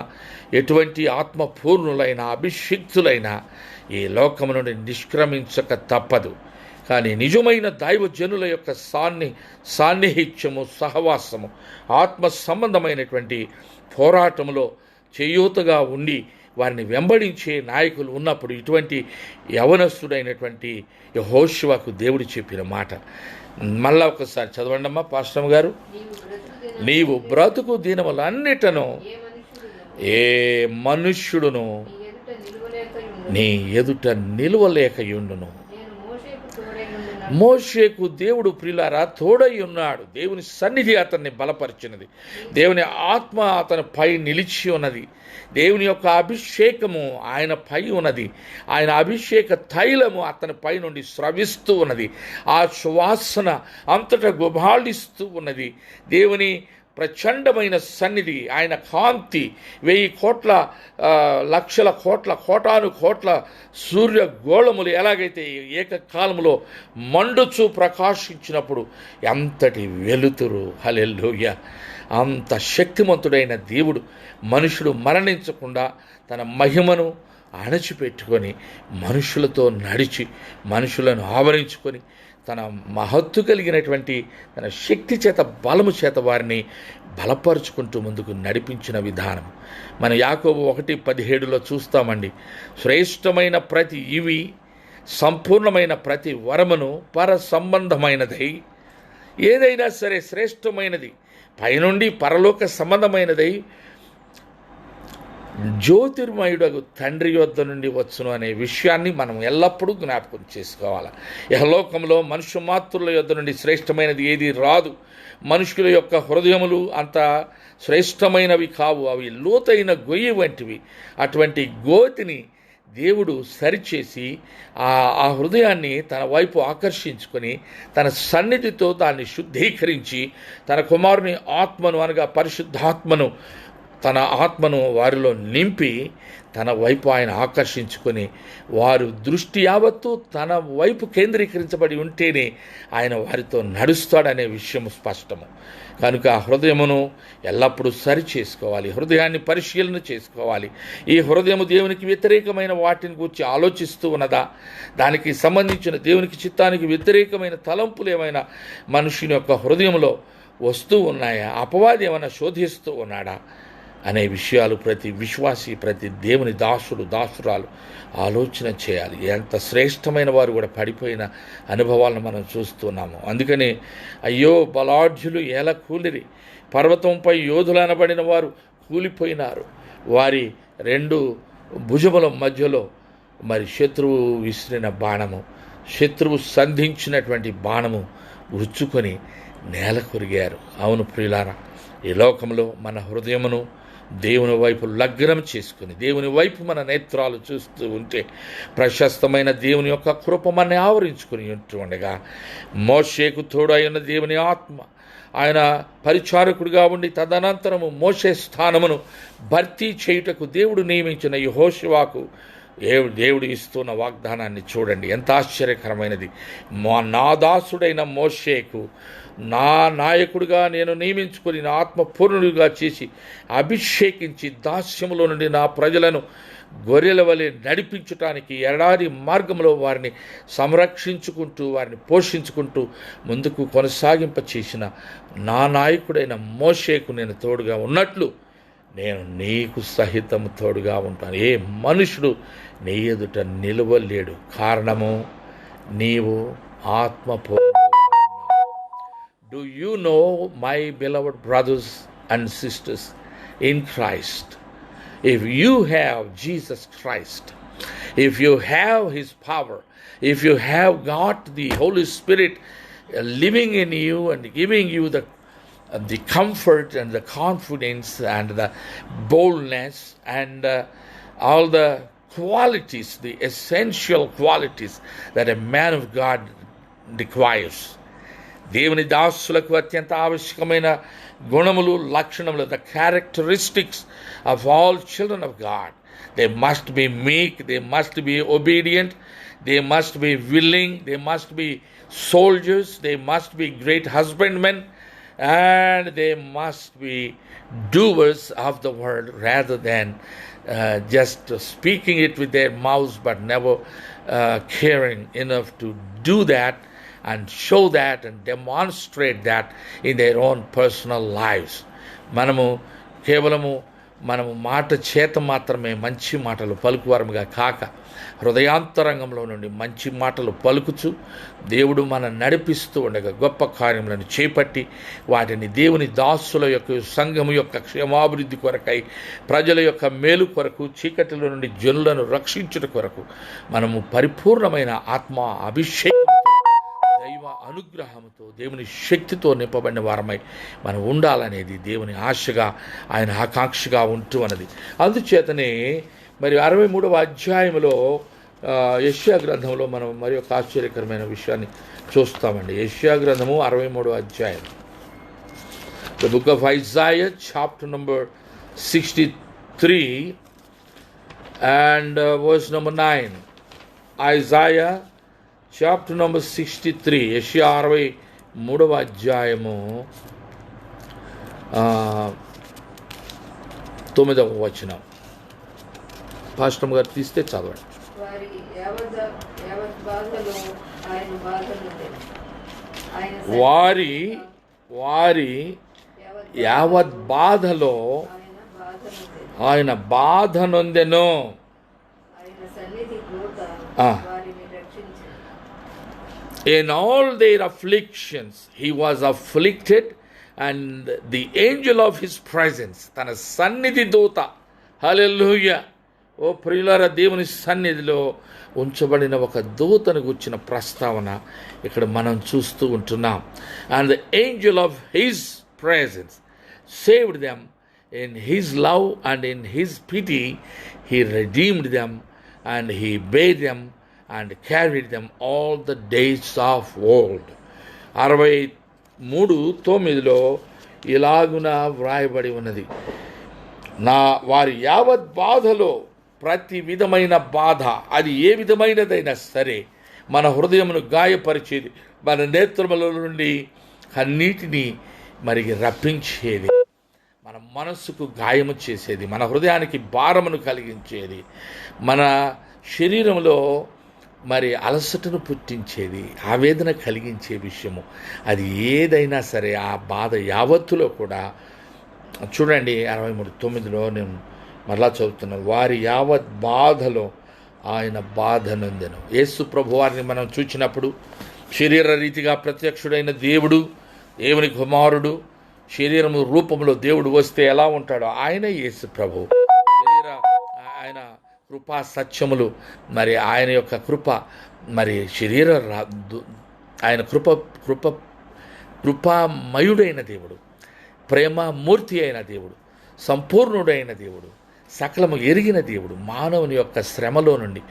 ఎటువంటి ఆత్మపూర్ణులైన అభిషిక్తులైనా ఈ లోకము నుండి నిష్క్రమించక తప్పదు. కానీ నిజమైన దైవజనుల యొక్క సాన్నిహిత్యము, సహవాసము, ఆత్మ సంబంధమైనటువంటి పోరాటంలో చేయూతగా ఉండి వారిని వెంబడించే నాయకులు ఉన్నప్పుడు ఇటువంటి యవనస్తుడైనటువంటి యెహోషువకు దేవుడు చెప్పిన మాట మళ్ళా ఒకసారి చదవండమ్మా పాస్టర్ గారు. నీవు బ్రతుకు దినములన్నిటను ఏ మనుష్యుడును నీ ఎదుట నిలువలేకయుండును. మోషేకు దేవుడు ప్రియులారా తోడై ఉన్నాడు. దేవుని సన్నిధి అతన్ని బలపరిచినది. దేవుని ఆత్మ అతని పై నిలిచి ఉన్నది. దేవుని యొక్క అభిషేకము ఆయన పై ఉన్నది. ఆయన అభిషేక తైలము అతని పై నుండి స్రవిస్తూ ఉన్నది. ఆ సువాసన అంతటా గుబాళిస్తూ ఉన్నది. దేవుని ప్రచండమైన సన్నిధి, ఆయన కాంతి 1000 కోట్ల లక్షల కోట్ల కోటాను కోట్ల సూర్యగోళములు ఎలాగైతే ఏకకాలంలో మండుచు ప్రకాశించినప్పుడు ఎంతటి వెలుతురు, హల్లెలూయా! అంత శక్తిమంతుడైన దేవుడు మనుషుడు మరణించకుండా తన మహిమను అణచిపెట్టుకొని మనుషులతో నడిచి మనుషులను ఆవరించుకొని తన మహత్తు కలిగినటువంటి తన శక్తి చేత, బలము చేత వారిని బలపరుచుకుంటూ ముందుకు నడిపించిన విధానం మన యాకోబు 1:17 చూస్తామండి. శ్రేష్టమైన ప్రతి ఇవి, సంపూర్ణమైన ప్రతి వరమును పర సంబంధమైనదై, ఏదైనా సరే శ్రేష్టమైనది పైనుండి పరలోక సంబంధమైనదై జ్యోతిర్మయుడగు తండ్రి యొద్ద నుండి వచ్చును అనే విషయాన్ని మనం ఎల్లప్పుడూ జ్ఞాపకం చేసుకోవాలి. యహలోకంలో మనుష్య మాతృల యొద్ద నుండి శ్రేష్టమైనది ఏది రాదు. మనుషుల యొక్క హృదయములు అంత శ్రేష్టమైనవి కావు, అవి లోతైన గొయ్యి వంటివి. అటువంటి గోతిని దేవుడు సరిచేసి ఆ హృదయాన్ని తన వైపు ఆకర్షించుకొని తన సన్నిధితో దాన్ని శుద్ధీకరించి తన కుమారుని ఆత్మను అనగా పరిశుద్ధాత్మను, తన ఆత్మను వారిలో నింపి తన వైపు ఆయన ఆకర్షించుకొని వారు దృష్టి యావత్తు తన వైపు కేంద్రీకరించబడి ఉంటేనే ఆయన వారితో నడుస్తాడనే విషయం స్పష్టము. కనుక ఆ హృదయమును ఎల్లప్పుడూ సరి చేసుకోవాలి, హృదయాన్ని పరిశీలన చేసుకోవాలి. ఈ హృదయము దేవునికి వ్యతిరేకమైన వాటిని గురించి ఆలోచిస్తూ ఉన్నదా, దానికి సంబంధించిన దేవునికి చిత్తానికి వ్యతిరేకమైన తలంపులు ఏమైనా మనుషుని యొక్క హృదయంలో వస్తూ ఉన్నాయా, అపవాది ఏమైనా శోధిస్తూ ఉన్నాడా అనే విషయాలు ప్రతి విశ్వాసి, ప్రతి దేవుని దాసుడు, దాసురాలు ఆలోచన చేయాలి. ఎంత శ్రేష్టమైన వారు కూడా పడిపోయిన అనుభవాలను మనం చూస్తున్నాము. అందుకని అయ్యో బలాఢ్యులు ఎలా కూలిరి, పర్వతంపై యోధులు అనబడిన వారు కూలిపోయినారు. వారి 2 భుజముల మధ్యలో మరి శత్రువు విసిరిన బాణము, శత్రువు సంధించినటువంటి బాణము గుచ్చుకొని నేల కొరిగారు. అవును ప్రియులారా, ఈ లోకంలో మన హృదయమును దేవుని వైపు లగ్నం చేసుకుని దేవుని వైపు మన నేత్రాలు చూస్తూ ఉంటే ప్రశస్తమైన దేవుని యొక్క కృప మనని ఆవరించుకుని ఉంటూ ఉండగా మోషేకు తోడైన దేవుని ఆత్మ ఆయన పరిచారకుడిగా ఉండి తదనంతరము మోషే స్థానమును భర్తీ చేయుటకు దేవుడు నియమించిన యెహోషువకు దేవుడు ఇస్తున్న వాగ్దానాన్ని చూడండి, ఎంత ఆశ్చర్యకరమైనది. నా దాసుడైన మోషేకు నా నాయకుడిగా నేను నియమించుకొని నా ఆత్మపూర్ణుడిగా చేసి అభిషేకించి దాస్యములో నుండి నా ప్రజలను గొర్రెల వలె నడిపించటానికి ఎడారి మార్గంలో వారిని సంరక్షించుకుంటూ వారిని పోషించుకుంటూ ముందుకు కొనసాగింప చేసిన నా నాయకుడైన మోషేకు నేను తోడుగా ఉన్నట్లు నేను నీకు సహితము తోడుగా ఉంటాను. ఏ మనుషుడు నీ ఎదుట నిలవలేడు. కారణము నీవు ఆత్మపూర్ణ. Do you know, my beloved brothers and sisters in Christ, if you have Jesus Christ, if you have His power, if you have got the Holy Spirit living in you and giving you the comfort and the confidence and the boldness and all the qualities, the essential qualities that a man of God requires. దేవుని దాసులకు అత్యంత ఆవశ్యకమైన గుణములు లక్షణములు, the characteristics of all children of God. They must be meek, they must be obedient, they must be willing, they must be soldiers, they must be great husbandmen, and they must be doers of the word rather than just speaking it with their mouths but never caring enough to do that and show that and demonstrate that in their own personal lives. మనము మాట చేత మాత్రమే మంచి మాటలు పలుకువారముగా కాక హృదయాంతరంగంలో నుండి మంచి మాటలు పలుకుచు దేవుడు మన నడిపిస్తూ ఉండగా గొప్ప కార్యములను చేపట్టి వాటిని దేవుని దాసుల యొక్క సంఘము యొక్క క్షేమాభివృద్ధి కొరకై, ప్రజల యొక్క మేలు కొరకు, చీకటిలో నుండి జనులను రక్షించుట కొరకు మనము పరిపూర్ణమైన ఆత్మ అభిషేకం, దైవ అనుగ్రహంతో, దేవుని శక్తితో నింపబడిన వారమై మనం ఉండాలనేది దేవుని ఆశగా, ఆయన ఆకాంక్షగా ఉంటూ అన్నది. అందుచేతనే మరి 63వ అధ్యాయంలో యెషయా గ్రంథంలో మనం మరి ఒక ఆశ్చర్యకరమైన విషయాన్ని చూస్తామండి. యెషయా గ్రంథము 63వ అధ్యాయం, the book of Isaiah chapter number 63 and verse number 9. Isaiah chapter number 63, యెషయా 63వ అధ్యాయము 9వ వచనం. పాస్టర్ గారు తీస్తే చదవండి. వారి యావత్ బాధలో ఆయన బాధ నొందెను. In all their afflictions he was afflicted, and the angel of his presence, తన సన్నిధి దూత, హల్లెలూయా. ఓ ప్రియులారా, దేవుని సన్నిధిలో ఉంచబడిన ఒక దూతను గుర్చిన ప్రస్తావన ఇక్కడ మనం చూస్తూ ఉంటున్నాం. And the angel of his presence saved them. In his love and in his pity he redeemed them, and he bade them and carried them all the days of old. 63:9 ఇలాగున వ్రాయబడి ఉన్నది, వారి యావత్ బాధలో ప్రతి విధమైన బాధ, అది ఏ విధమైనదైనా సరే, మన హృదయమును గాయపరిచేది, మన నేత్రముల నుండి కన్నీటిని మరి రప్పించేది, మన మనస్సుకు గాయము చేసేది, మన హృదయానికి భారమును కలిగించేది, మన శరీరంలో మరి అలసటను పుట్టించేది, ఆవేదన కలిగించే విషయము అది ఏదైనా సరే, ఆ బాధ యావత్తులో కూడా చూడండి 63:9 నేను మరలా చదువుతున్నాను. వారి యావత్ బాధలో ఆయన బాధ నొందెను. యేసు ప్రభు వారిని మనం చూచినప్పుడు శరీర రీతిగా ప్రత్యక్షుడైన దేవుడు, దేవుని కుమారుడు, శరీరము రూపంలో దేవుడు వస్తే ఎలా ఉంటాడో ఆయన యేసు ప్రభు. ఆయన కృపా సత్యములు, మరి ఆయన యొక్క కృప, మరి ఆయన కృపామయుడైన దేవుడు, ప్రేమమూర్తి అయిన దేవుడు, సంపూర్ణుడైన దేవుడు, సకలము ఎరిగిన దేవుడు, మానవుని యొక్క శ్రమలో నుండి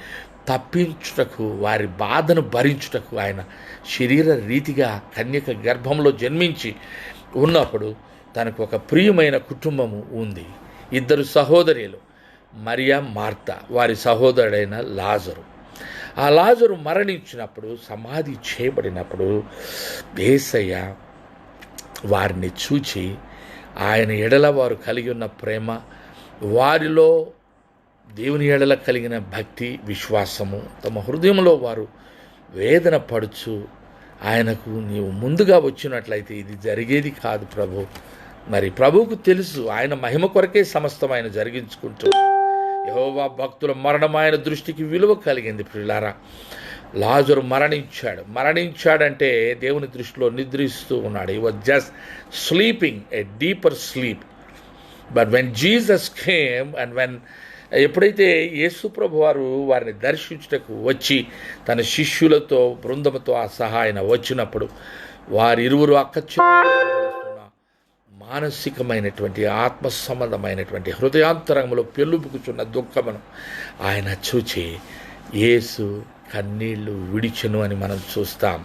తప్పించుటకు, వారి బాధను భరించుటకు ఆయన శరీర రీతిగా కన్యక గర్భంలో జన్మించి ఉన్నప్పుడు తనకు ఒక ప్రియమైన కుటుంబము ఉంది. 2 సహోదరులు, మరియా, మార్తా, వారి సహోదరుడైన లాజరు. ఆ లాజరు మరణించినప్పుడు, సమాధి చేయబడినప్పుడు యేసయ్య వారిని చూచి ఆయన ఎడల వారు కలిగి ఉన్న ప్రేమ, వారిలో దేవుని ఎడల కలిగిన భక్తి, విశ్వాసము, తమ హృదయంలో వారు వేదన పడుచు ఆయనకు, నీవు ముందుగా వచ్చినట్లయితే ఇది జరిగేది కాదు ప్రభు. మరి ప్రభువుకు తెలుసు ఆయన మహిమ కొరకే సమస్తం ఆయన జరిగించుకుంటూ. యెహోవా భక్తుల మరణం ఆయన దృష్టికి విలువ కలిగింది. ప్రియులారా, లాజరు మరణించాడంటే దేవుని దృష్టిలో నిద్రిస్తూ ఉన్నాడు. హి was just sleeping a deeper sleep. But when Jesus came and ఎప్పుడైతే యేసు ప్రభు వారు వారిని దర్శించుటకు వచ్చి తన శిష్యులతో బృందముతో సహా ఆయన వచ్చినప్పుడు వారిరువురు అక్కచెల్లెలున్న మానసికమైనటువంటి ఆత్మ సంబంధమైనటువంటి హృదయాంతరంలో పెళ్ళుపుకుచున్న దుఃఖమును ఆయన చూచి యేసు కన్నీళ్లు విడిచెను అని మనం చూస్తాం.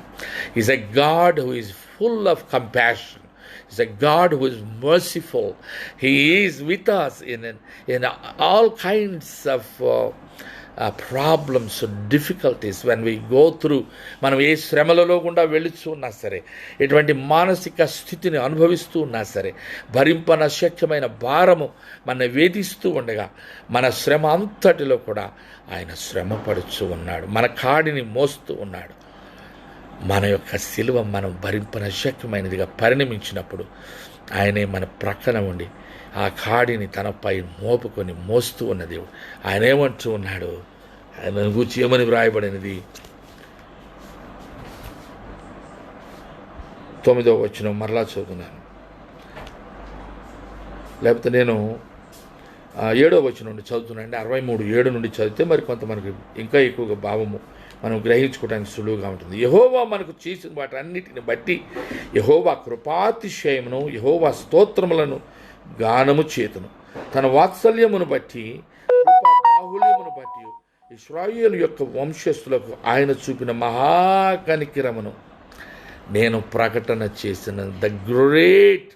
Is a God who is full of compassion. He's a God who is merciful. He is with us in all kinds of problems, difficulties when we go through. మనం ఏ శ్రమలలో గుండా వెళుతూ ఉన్నా సరే, ఎటువంటి మానసిక స్థితిని అనుభవిస్తూ ఉన్నా సరే, భరింపనశక్యమైన భారము మన వేధిస్తూ ఉండగా మన శ్రమ అంతటిలో కూడా ఆయన శ్రమ పడుచు ఉన్నాడు, మన కాడిని మోస్తూ ఉన్నాడు. మన యొక్క శిలువ మనం భరింపనశక్యమైనదిగా పరిణమించినప్పుడు ఆయనే మన ప్రక్కన ఉండి ఆ కాడిని తనపై మోపుకొని మోస్తూ ఉన్న దేవుడు. ఆయన ఏమంటూ ఉన్నాడు, ఆయన గూర్చి ఏమని వ్రాయబడినది? 9వ వచనం మరలా చదువుతున్నాను, లేకపోతే నేను 7వ వచనం నుండి చదువుతున్నాను. 63:7 నుండి చదివితే మరి కొంత మనకి ఇంకా ఎక్కువగా భావము మనం గ్రహించుకోవడానికి సులువుగా ఉంటుంది. యెహోవా మనకు చేసిన వాటి అన్నిటిని బట్టి యెహోవా కృపాతిశయమును, యెహోవా స్తోత్రములను గానము చేతును. తన వాత్సల్యమును బట్టి, కృపా బాహుల్యమును బట్టి ఇశ్రాయేలు యొక్క వంశస్థులకు ఆయన చూపిన మహాకనికిరమును నేను ప్రకటన చేసిన. The great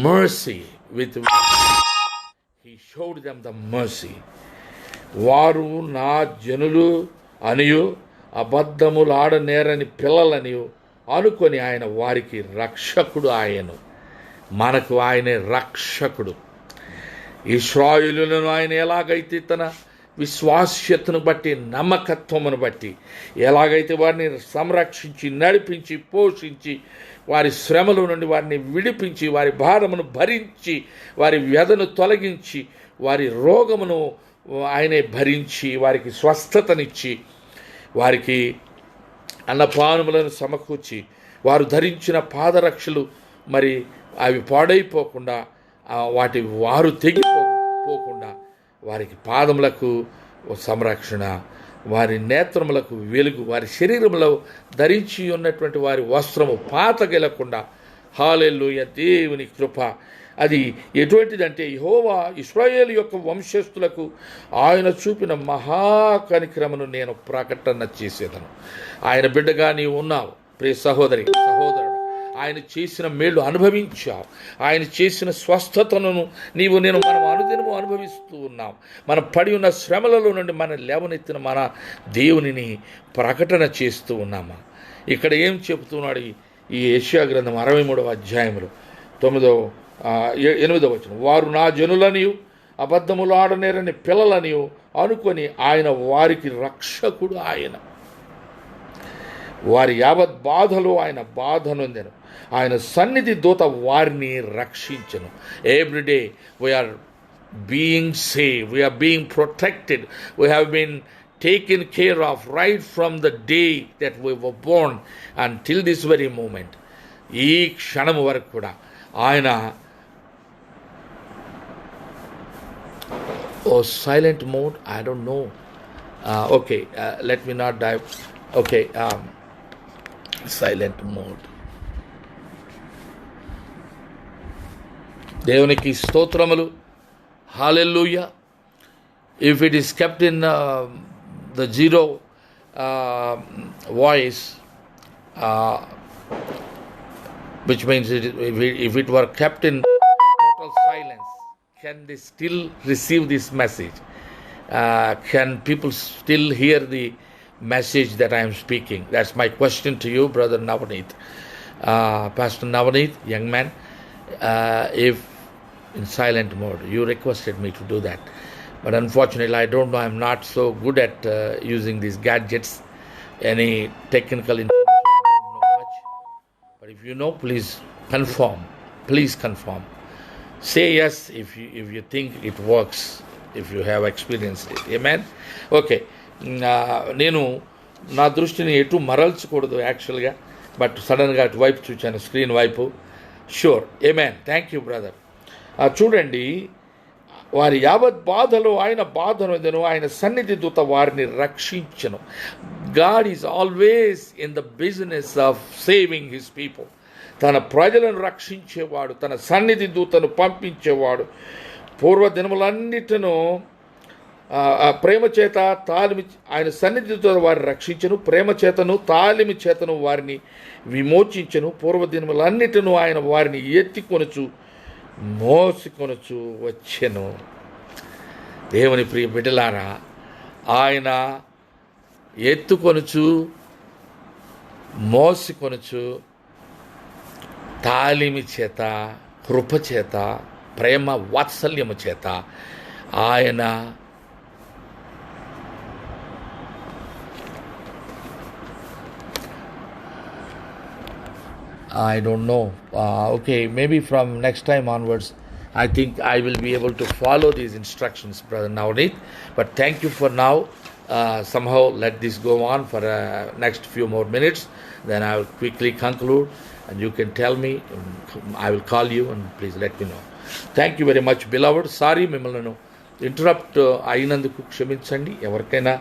mercy with he showed them the mercy. వారు నా జనులు అనియు అబద్ధములాడనేరని పిల్లలనియు అనుకొని ఆయన వారికి రక్షకుడు. ఆయను మనకు ఆయనే రక్షకుడు. ఇశ్రాయేలులను ఆయన ఎలాగైతే తన విశ్వాస్యతను బట్టి, నమ్మకత్వమును బట్టి ఎలాగైతే వారిని సంరక్షించి, నడిపించి, పోషించి, వారి శ్రమల నుండి వారిని విడిపించి, వారి భారమును భరించి, వారి వ్యధను తొలగించి, వారి రోగమును ఆయనే భరించి, వారికి స్వస్థతనిచ్చి, వారికి అన్నపానములను సమకూర్చి, వారు ధరించిన పాదరక్షలు మరి అవి పాడైపోకుండా, వాటి వారు తెగిపోకుండా వారికి పాదములకు సంరక్షణ, వారి నేత్రములకు వెలుగు, వారి శరీరంలో ధరించి ఉన్నటువంటి వారి వస్త్రము పాతగెలకుండా. హల్లెలూయా, దేవుని కృప అది ఎటువంటిదంటే, యెహోవా ఇశ్రాయేలు యొక్క వంశస్థులకు ఆయన చూపిన మహాకనికరమును నేను ప్రకటన చేసేదను. ఆయన బిడ్డగా నీవు ఉన్నావు ప్రియ సహోదరి, సహోదరుడు. ఆయన చేసిన మేళ్ళు అనుభవించావు. ఆయన చేసిన స్వస్థతను మనం అనుదినము అనుభవిస్తూ ఉన్నాం. మనం పడి ఉన్న శ్రమలలో నుండి మన లేవనెత్తిన మన దేవునిని ప్రకటన చేస్తూ ఉన్నామా? ఇక్కడ ఏం చెబుతున్నాడు ఈ యెషయా గ్రంథం 63వ అధ్యాయంలో 8వ వచనం, వారు నా జనులనియు అబద్ధములు ఆడనేరని పిల్లలనియు అనుకొని ఆయన వారికి రక్షకుడు. ఆయన వారి యావత్ బాధలో ఆయన బాధ నొందెను. ఆయన సన్నిధి దూత వారిని రక్షించెను. Everyday we are being save, we are being protected, we have been taken care of right from the day that we were born until this very moment. ఈ క్షణం వరకు కూడా ఆయన silent mode, I don't know. Okay, let me not dive. Okay, silent mode. దేవునికి స్తోత్రములు. హల్లెలూయా. If it is kept in the zero voice, which means if it were kept in total silence, can they still receive this message? Can people still hear the message that I am speaking? That's my question to you, Brother Navneet. Pastor Navneet, young man, if in silent mode, you requested me to do that. But unfortunately, I don't know, I'm not so good at using these gadgets. Any technical information, I don't know much. But if you know, please confirm. Please confirm. Say yes if you think it works, if you have experienced it. Amen? Okay. నేను నా దృష్టిని ఎటు మరల్చకూడదు యాక్చువల్గా, but సడన్గా అటు వైపు చూచాను, screen వైపు. Sure. Amen. Thank you brother. చూడండి, వారి యావత్ బాధలో ఆయన బాధను ఆయన సన్నిధి దూత వారిని రక్షించను. God is always in the business of saving his people. తన ప్రజలను రక్షించేవాడు, తన సన్నిధి దూతను పంపించేవాడు. పూర్వదినములన్నిటిను ప్రేమ చేత తాలిమి ఆయన సన్నిధితో వారిని రక్షించను, ప్రేమ చేతను తాలిమి చేతను వారిని విమోచించను. పూర్వదినములన్నిటిను ఆయన వారిని ఎత్తికొనుచు మోసికొనుచు వచ్చెను. దేవుని ప్రియ బిడ్డలారా, ఆయన ఎత్తుకొనుచు మోసికొనుచు తాలిమి చేత, కృప చేత, ప్రేమ వాత్సల్యము చేత ఆయన I don't know. Okay, maybe from next time onwards, I think I will be able to follow these instructions, Brother Navneet. But thank you for now. Somehow let this go on for next few more minutes. Then I will quickly conclude, and you can tell me. I will call you, and please let me know. Thank you very much, beloved. Sorry, మిమ్మల్ని interrupt అయినందుకు క్షమించండి. ఎవరికైనా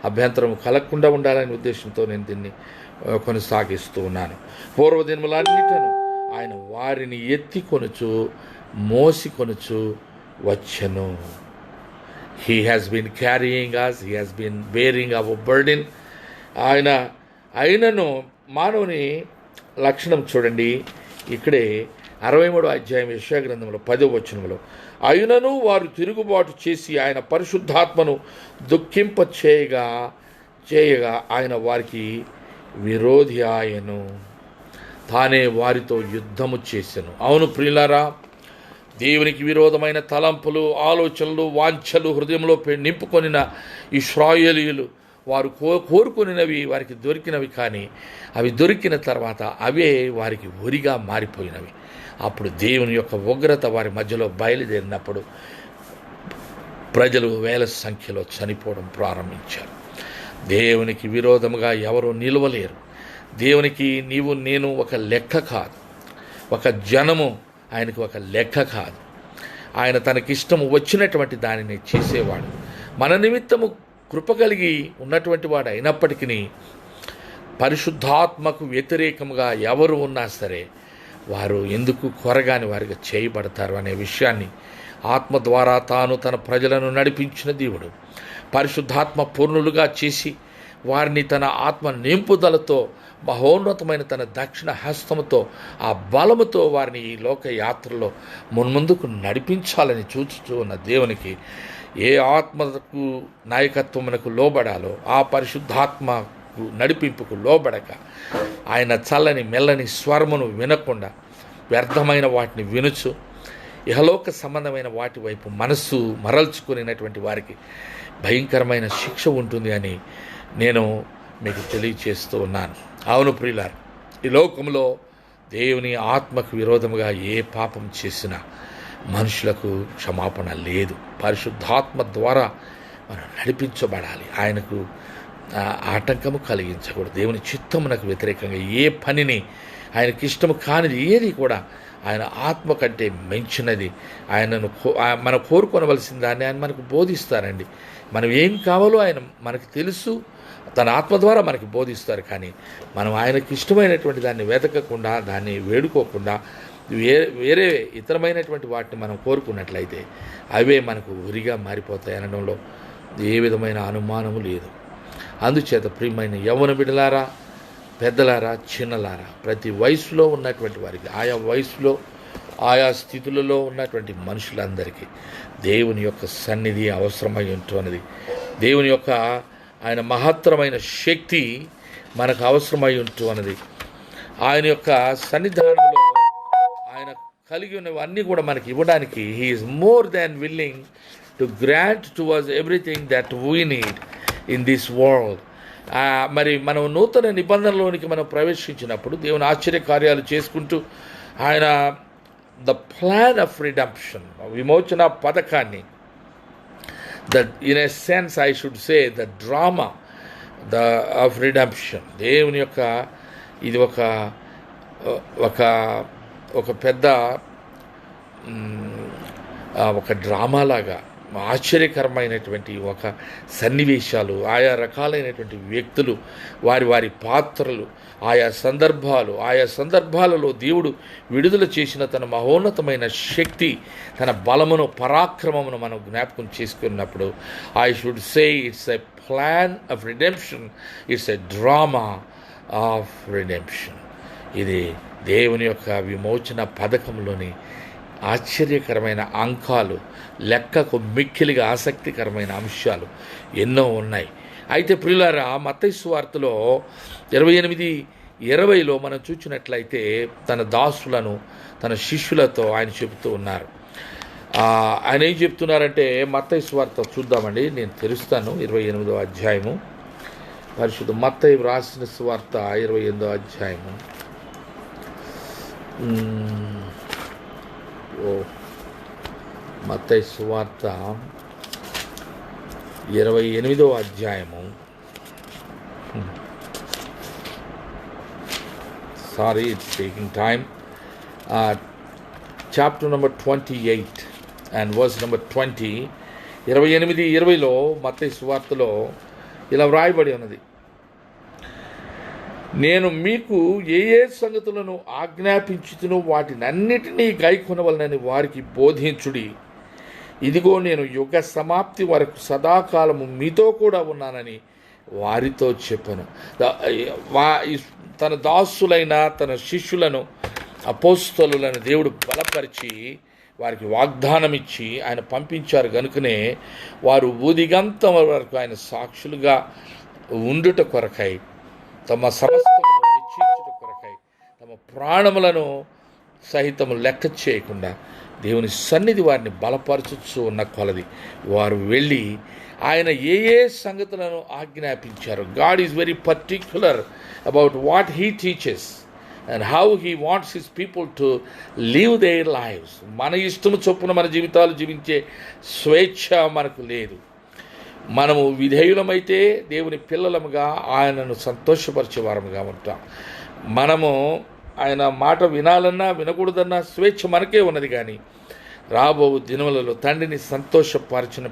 అభ్యంతరం కలగకుండా ఉండాలనే ఉద్దేశంతో నేను దీన్ని కొనసాగిస్తూ ఉన్నాను. పూర్వదినములన్నిటను ఆయన వారిని ఎత్తికొనుచు మోసికొనుచు వచ్చెను. He has been carrying us, he has been bearing our burden. ఆయనను మానవుని లక్షణం చూడండి. ఇక్కడే 63వ అధ్యాయం యెషయా గ్రంథంలో 10వ వచనంలో, అయినను వారు తిరుగుబాటు చేసి ఆయన పరిశుద్ధాత్మను దుఃఖింప చేయగా ఆయన వారికి విరోధి ఆయను, తానే వారితో యుద్ధము చేసెను. అవును ప్రియులారా, దేవునికి విరోధమైన తలంపులు, ఆలోచనలు, వాంఛలు హృదయంలో నింపుకొనిన ఇశ్రాయేలీయులు వారు కోరుకొనినవి వారికి దొరికినవి, కానీ అవి దొరికిన తర్వాత అవే వారికి ఉరిగా మారిపోయినవి. అప్పుడు దేవుని యొక్క ఉగ్రత వారి మధ్యలో బయలుదేరినప్పుడు ప్రజలు వేల సంఖ్యలో చనిపోవడం ప్రారంభించారు. దేవునికి విరోధముగా ఎవరు నిలవలేరు. దేవునికి నీవు నేను ఒక లెక్క కాదు, ఒక జనము ఆయనకు ఒక లెక్క కాదు. ఆయన తనకిష్టము వచ్చినటువంటి దానిని చేసేవాడు. మన నిమిత్తము కృప కలిగి ఉన్నటువంటి వాడు అయినప్పటికీ పరిశుద్ధాత్మకు వ్యతిరేకముగా ఎవరు ఉన్నా సరే వారు ఎందుకు కొరగాని వారిగా చేయబడతారు అనే విషయాన్ని ఆత్మ ద్వారా తాను తన ప్రజలను నడిపించిన దేవుడు పరిశుద్ధాత్మ పూర్ణులుగా చేసి వారిని తన ఆత్మ నింపుదలతో మహోన్నతమైన తన దక్షిణ హస్తముతో ఆ బలముతో వారిని ఈ లోక యాత్రలో మున్ముందుకు నడిపించాలని చూచుతూ ఉన్న దేవునికి ఏ ఆత్మకు నాయకత్వమునకు లోబడాలో ఆ పరిశుద్ధాత్మకు నడిపింపుకు లోబడక ఆయన చల్లని మెల్లని స్వరమును వినకుండా వ్యర్థమైన వాటిని వినుచు ఇహలోక సంబంధమైన వాటి వైపు మనస్సు మరల్చుకునేటువంటి వారికి భయంకరమైన శిక్ష ఉంటుంది అని నేను మీకు తెలియచేస్తూ ఉన్నాను. అవును ప్రియులారా, ఈ లోకంలో దేవుని ఆత్మకు విరోధముగా ఏ పాపం చేసినా మనుషులకు క్షమాపణ లేదు. పరిశుద్ధాత్మ ద్వారా మనం నడిపించబడాలి. ఆయనకు ఆటంకము కలిగించకూడదు. దేవుని చిత్తమునకు వ్యతిరేకంగా ఏ పనిని ఆయనకి ఇష్టము కానిది ఏది కూడా ఆయన ఆత్మ కంటే మించినది. ఆయనను మనం కోరుకొనవలసిన దాన్ని ఆయన మనకు బోధిస్తారండి. మనం ఏం కావాలో ఆయన మనకు తెలుసు, తన ఆత్మ ద్వారా మనకి బోధిస్తారు. కానీ మనం ఆయనకి ఇష్టమైనటువంటి దాన్ని వెతకకుండా, దాన్ని వేడుకోకుండా వేరే ఇతరమైనటువంటి వాటిని మనం కోరుకున్నట్లయితే అవే మనకు ఉరిగా మారిపోతాయి అనడంలో ఏ విధమైన అనుమానము లేదు. అందుచేత ప్రియమైన యవ్వన బిడ్డలారా, పెద్దలారా, చిన్నలారా, ప్రతి వయసులో ఉన్నటువంటి వారికి, ఆయా వయసులో ఆయా స్థితులలో ఉన్నటువంటి మనుషులందరికీ దేవుని యొక్క సన్నిధి అవసరమై ఉంటున్నది. దేవుని యొక్క ఆయన మహత్తరమైన శక్తి మనకు అవసరమై ఉంటున్నది. ఆయన యొక్క సన్నిధానంలో ఆయన కలిగి ఉన్నవన్నీ కూడా మనకి ఇవ్వడానికి he is more than willing to grant to us everything that we need in this world. మరి మనం నూతన నిబంధనలోనికి మనం ప్రవేశించినప్పుడు దేవుని ఆశ్చర్య కార్యాలు చేసుకుంటూ ఆయన ద ప్లాన్ ఆఫ్ రిడెంప్షన్, విమోచన పథకాన్ని, in a sense I should say the drama of redemption, దేవుని యొక్క ఇది ఒక పెద్ద ఒక డ్రామాలాగా ఆశ్చర్యకరమైనటువంటి ఒక సన్నివేశాలు, ఆయా రకాలైనటువంటి వ్యక్తులు, వారి వారి పాత్రలు, ఆయా సందర్భాలలో దేవుడు విడుదల చేసిన తన మహోన్నతమైన శక్తి, తన బలమును, పరాక్రమమును మనం జ్ఞాపకం చేసుకున్నప్పుడు I should say it's a plan of redemption, it's a drama of redemption. ఇది దేవుని యొక్క విమోచన పథకంలోని ఆశ్చర్యకరమైన అంకాలు, లెక్కకు మిక్కిలిగా ఆసక్తికరమైన అంశాలు ఎన్నో ఉన్నాయి. అయితే ప్రియులారా, మత్తయి సువార్తలో 28:20 మనం చూసినట్లయితే తన దాసులను, తన శిష్యులతో ఆయన చెబుతూ ఉన్నారు. ఆయన ఏం చెప్తున్నారంటే, మత్తయి సువార్త చూద్దామండి, నేను తెరుస్తాను. 28వ అధ్యాయము, పరిశుద్ధ మత్తయి రాసిన సువార్త 28వ అధ్యాయము. మత్తయి సువార్త 28వ అధ్యాయము. Sorry, it's taking time. Chapter number 28 and verse number 20. 28:20 మత్తయి సువార్తలో ఇలా వ్రాయబడి ఉన్నది, నేను మీకు ఏ సంగతులను ఆజ్ఞాపించుతునో వాటినన్నిటినీ గైకొనవలనని వారికి బోధించుడి. ఇదిగో నేను యుగ సమాప్తి వరకు సదాకాలము మీతో కూడా ఉన్నానని వారితో చెప్పను. తన దాసులైన తన శిష్యులను, అపోస్తలులను దేవుడు బలపరిచి వారికి వాగ్దానం ఇచ్చి ఆయన పంపించారు కనుకనే వారు ఊదిగంతం వరకు ఆయన సాక్షులుగా ఉండుట కొరకై, తమ సమస్తమును వెచ్చించుట కొరకై, తమ ప్రాణములను సహితము లెక్క చేయకుండా దేవుని సన్నిధి వారిని బలపరచుతూ ఉన్న కొలది వారు వెళ్ళి ఆయన ఏ సంగతులను ఆజ్ఞాపించారు. God is very particular about what he teaches and how he wants his people to live their lives. మన ఇష్టము చొప్పున మన జీవితాలు జీవించే స్వేచ్ఛ మనకు లేదు. మనము విధేయులమైతే దేవుని పిల్లలముగా ఆయనను సంతోషపరిచే వారముగా ఉంటాం. మనము ఆయన మాట వినాలన్నా వినకూడదన్నా స్వేచ్ఛ మనకే ఉన్నది. కానీ రాబో దినములలో తండ్రిని సంతోషపరిచిన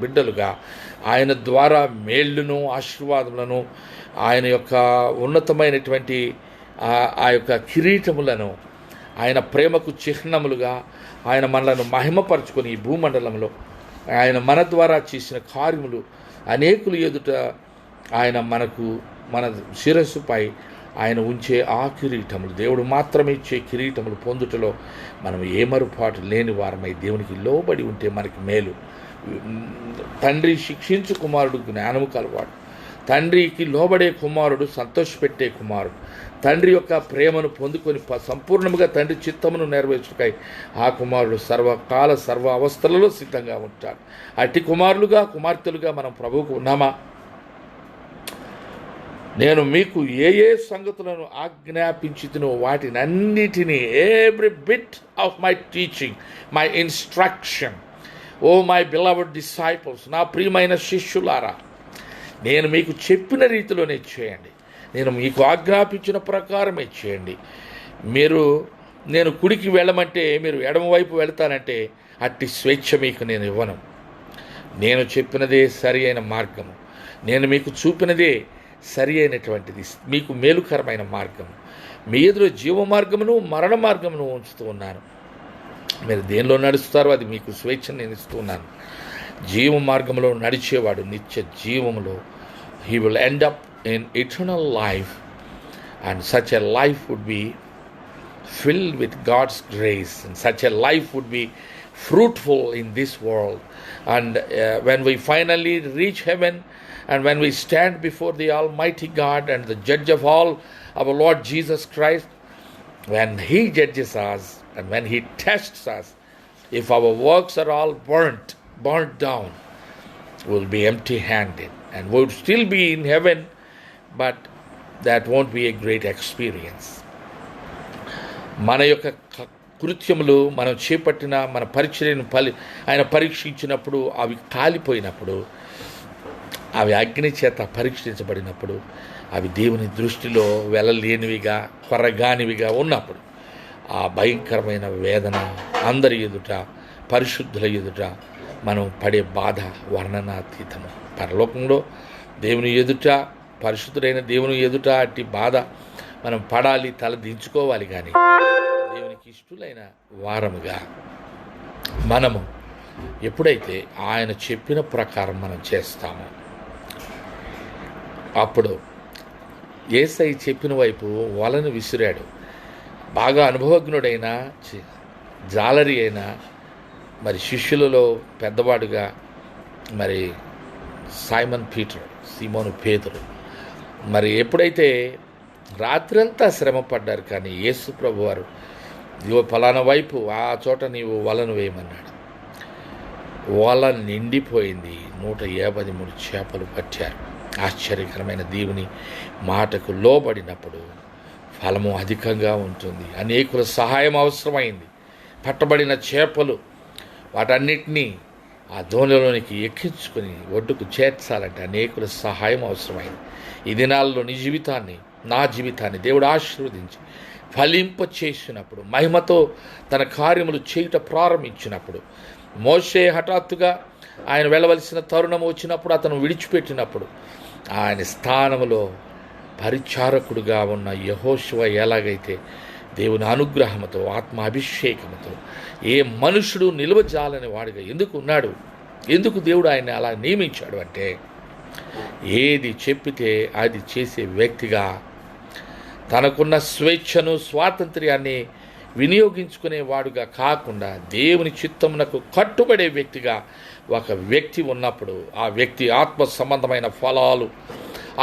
బిడ్డలుగా ఆయన ద్వారా మేళ్లను, ఆశీర్వాదములను, ఆయన యొక్క ఉన్నతమైనటువంటి ఆ యొక్క కిరీటములను, ఆయన ప్రేమకు చిహ్నములుగా ఆయన మనలను మహిమపరుచుకొని ఈ భూమండలంలో ఆయన మన ద్వారా చేసిన కార్యములు అనేకులు ఎదుట ఆయన మన శిరస్సుపై ఆయన ఉంచే ఆ కిరీటములు, దేవుడు మాత్రమే ఇచ్చే కిరీటములు పొందుటలో మనం ఏమరుపాటు లేని వారమై దేవునికి లోబడి ఉంటే మనకి మేలు. తండ్రి శిక్షించు కుమారుడు జ్ఞానము కలవాడు, తండ్రికి లోబడే కుమారుడు సంతోషపెట్టే కుమారుడు, తండ్రి యొక్క ప్రేమను పొందుకొని సంపూర్ణముగా తండ్రి చిత్తమును నెరవేర్చుకై ఆ కుమారుడు సర్వకాల సర్వ అవస్థలలో సిద్ధంగా ఉంటాడు. అట్టి కుమారులుగా కుమార్తెలుగా మనం ప్రభువుకు ఉన్నామా? నేను మీకు ఏ సంగతులను ఆజ్ఞాపించుతునో వాటినన్నిటినీ, every bit of my teaching, my instruction, O my beloved disciples, నా ప్రియమైన శిష్యులారా, నేను మీకు చెప్పిన రీతిలోనే చేయండి, నేను మీకు ఆజ్ఞాపించిన ప్రకారమే చేయండి. నేను కుడికి వెళ్ళమంటే మీరు ఎడమవైపు వెళ్తానంటే అట్టి స్వేచ్ఛ మీకు నేను ఇవ్వను. నేను చెప్పినదే సరి అయిన మార్గము, నేను మీకు చూపినదే సరి అయినటువంటిది, మీకు మేలుకరమైన మార్గం. మీ ఎదురు జీవ మార్గమును మరణ మార్గమును ఉంచుతూ ఉన్నాను. మీరు దేనిలో నడుస్తారో అది మీకు స్వేచ్ఛను నేను ఇస్తూ ఉన్నాను. జీవ మార్గంలో నడిచేవాడు నిత్య జీవములో, he will end up in eternal life, and such a life would be filled with God's grace, and such a life would be fruitful in this world. And when we finally reach heaven, and when we stand before the Almighty God and the Judge of all, our Lord Jesus Christ, when He judges us and when He tests us, if our works are all burnt down, we'll be empty-handed and we'll still be in heaven, but that won't be a great experience. మన యొక్క కృత్యములు మనం చేపట్టిన మన పరిచర్యను ఆయన పరీక్షించినప్పుడు, అవి కాలిపోయినప్పుడు, అవి అగ్ని చేత పరీక్షించబడినప్పుడు, అవి దేవుని దృష్టిలో వెళ్ళలేనివిగా, కొరగానివిగా ఉన్నప్పుడు ఆ భయంకరమైన వేదన అందరి ఎదుట పరిశుద్ధుల ఎదుట మనం పడే బాధ వర్ణనాతీతము. పరలోకంలో దేవుని ఎదుట, పరిశుద్ధుడైన దేవుని ఎదుట అట్టి బాధ మనం పడాలి, తల దించుకోవాలి. కానీ దేవునికి ఇష్టలైన వారముగా మనము ఎప్పుడైతే ఆయన చెప్పిన ప్రకారం మనం చేస్తామో అప్పుడు యేసయ్య చెప్పిన వైపు వలను విసిరాడు. బాగా అనుభవజ్ఞుడైన జాలరి అయిన మరి శిష్యులలో పెద్దవాడుగా మరి సీమోను పేతురు మరి ఎప్పుడైతే రాత్రంతా శ్రమ పడ్డారు, కానీ యేసు ప్రభు వారు ఇదిగో ఫలానా వైపు ఆ చోట నీవు వలను వేయమన్నాడు. వల నిండిపోయింది. 153 చేపలు పట్టారు. ఆశ్చర్యకరమైన దేవుని మాటకు లోబడినప్పుడు ఫలము అధికంగా ఉంటుంది. అనేకుల సహాయం అవసరమైంది. పట్టబడిన చేపలు వాటన్నిటినీ ఆ దోణిలోనికి ఎక్కించుకొని ఒడ్డుకు చేర్చాలంటే అనేకుల సహాయం అవసరమైంది. ఈ దినాల్లో నీ జీవితాన్ని, నా జీవితాన్ని దేవుడు ఆశీర్వదించి ఫలింప చేసినప్పుడు, మహిమతో తన కార్యములు చేయుట ప్రారంభించినప్పుడు, మోషే హఠాత్తుగా ఆయన వెళ్ళవలసిన తరుణం వచ్చినప్పుడు అతను విడిచిపెట్టినప్పుడు ఆయన స్థానములో పరిచారకుడుగా ఉన్న యెహోషువ ఎలాగైతే దేవుని అనుగ్రహంతో, ఆత్మ అభిషేకముతో ఏ మనుషుడు నిలవజాలని వాడిగా ఎందుకు ఉన్నాడు? ఎందుకు దేవుడు ఆయన్ని అలా నియమించాడు అంటే, ఏది చెప్పితే అది చేసే వ్యక్తిగా, తనకున్న స్వేచ్ఛను, స్వాతంత్ర్యాన్ని వినియోగించుకునేవాడుగా కాకుండా దేవుని చిత్తమునకు కట్టుబడే వ్యక్తిగా ఒక వ్యక్తి ఉన్నప్పుడు ఆ వ్యక్తి ఆత్మ సంబంధమైన ఫలాలు,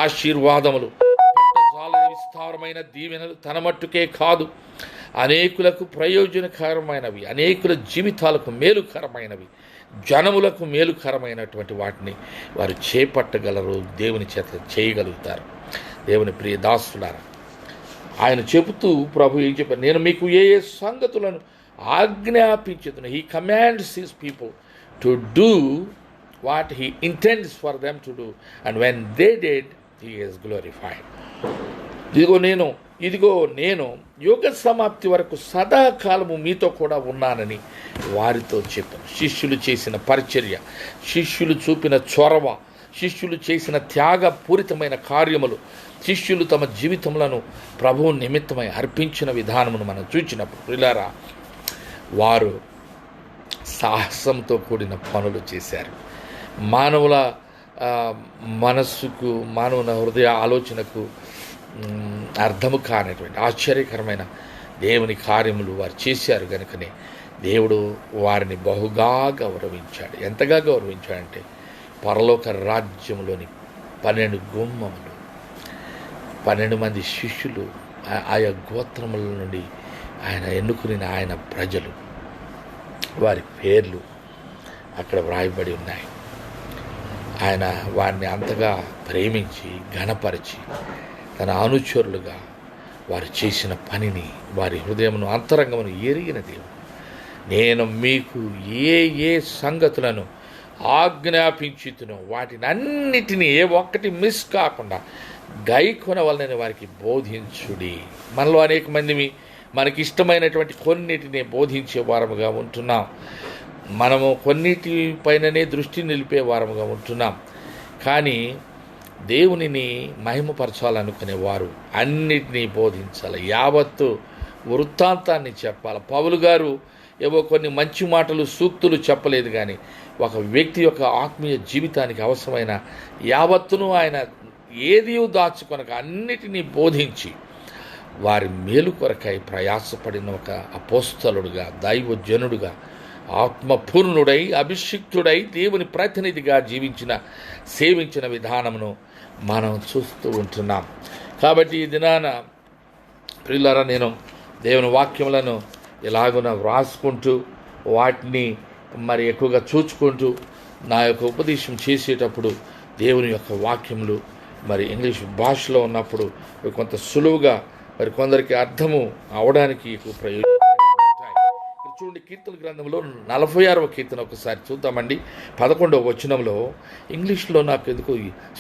ఆశీర్వాదములు, పట్టజాలని విస్తారమైన దీవెనలు తన మట్టుకే కాదు, అనేకులకు ప్రయోజనకరమైనవి, అనేకుల జీవితాలకు మేలుకరమైనవి, జనములకు మేలుకరమైనటువంటి వాటిని వారు చేపట్టగలరు, దేవుని చేత చేయగలుగుతారు. దేవుని ప్రియ దాసులారా, ఆయన చెబుతూ ప్రభు ఏం చెప్పారు? నేను మీకు ఏ ఏ సంగతులను ఆజ్ఞాపించుతున్నా. He commands his people to do what he intends for them to do, and when they did he is glorified. ఇదిగో నేను యుగ సమాప్తి వరకు సదాకాలము మీతో కూడా ఉన్నానని వారితో చెప్పాను. శిష్యులు చేసిన పరిచర్య, శిష్యులు చూపిన చొరవ, శిష్యులు చేసిన త్యాగపూరితమైన కార్యములు, శిష్యులు తమ జీవితములను ప్రభువు నిమిత్తమై అర్పించిన విధానమును మనం చూచినప్పుడు ప్రియులారా, వారు సాహసంతో కూడిన పనులు చేశారు. మానవుల మనస్సుకు, మానవుల హృదయ ఆలోచనకు అర్థము కానటువంటి ఆశ్చర్యకరమైన దేవుని కార్యములు వారు చేశారు. కనుకనే దేవుడు వారిని బహుగా గౌరవించాడు. ఎంతగా గౌరవించాడంటే, పరలోక రాజ్యంలోని 12 గుమ్మములు, 12 మంది శిష్యులు, ఆయా గోత్రముల నుండి ఆయన ఎన్నుకుని ఆయన ప్రజలు, వారి పేర్లు అక్కడ వ్రాయబడి ఉన్నాయి. ఆయన వారిని అంతగా ప్రేమించి ఘనపరిచి తన అనుచరులుగా వారు చేసిన పనిని, వారి హృదయమును, అంతరంగమును ఎరిగిన దేవుడు, నేను మీకు ఏ ఏ సంగతులను ఆజ్ఞాపించుతునో వాటిని అన్నిటినీ ఏ ఒక్కటి మిస్ కాకుండా గైకొనవలనని వారికి బోధించుడి. మనలో అనేక మంది మనకి ఇష్టమైనటువంటి కొన్నిటిని బోధించే వారముగా ఉంటున్నాం. మనము కొన్నిటి పైననే దృష్టి నిలిపే వారముగా ఉంటున్నాం. కానీ దేవునిని మహిమపరచాలనుకునే వారు అన్నిటినీ బోధించాలి, యావత్తు వృత్తాంతాన్ని చెప్పాలి. పౌలు గారు ఏవో కొన్ని మంచి మాటలు, సూక్తులు చెప్పలేదు, కానీ ఒక వ్యక్తి యొక్క ఆత్మీయ జీవితానికి అవసరమైన యావత్తును ఆయన ఏదీ దాచుకొనక అన్నిటినీ బోధించి వారి మేలు కొరకై ప్రయాసపడిన ఒక అపోస్తలుడుగా, దైవజనుడుగా, ఆత్మపూర్ణుడై, అభిషిక్తుడై, దేవుని ప్రతినిధిగా సేవించిన విధానమును మనం చూస్తూ ఉంటున్నాం. కాబట్టి ఈ దినాన ప్రియులారా, నేను దేవుని వాక్యములను ఇలాగున వ్రాసుకుంటూ వాటిని మరి ఎక్కువగా చూచుకుంటూ నా యొక్క ఉపదేశం చేసేటప్పుడు దేవుని యొక్క వాక్యములు మరి ఇంగ్లీష్ భాషలో ఉన్నప్పుడు కొంత సులువుగా మరి కొందరికి అర్థము అవడానికి ఎక్కువ ప్రయోజనకరంగా ఉంటాయి. చూడండి, కీర్తన గ్రంథంలో 46వ కీర్తన ఒకసారి చూద్దామండి. 11వ వచనంలో ఇంగ్లీష్లో నాకు ఎందుకు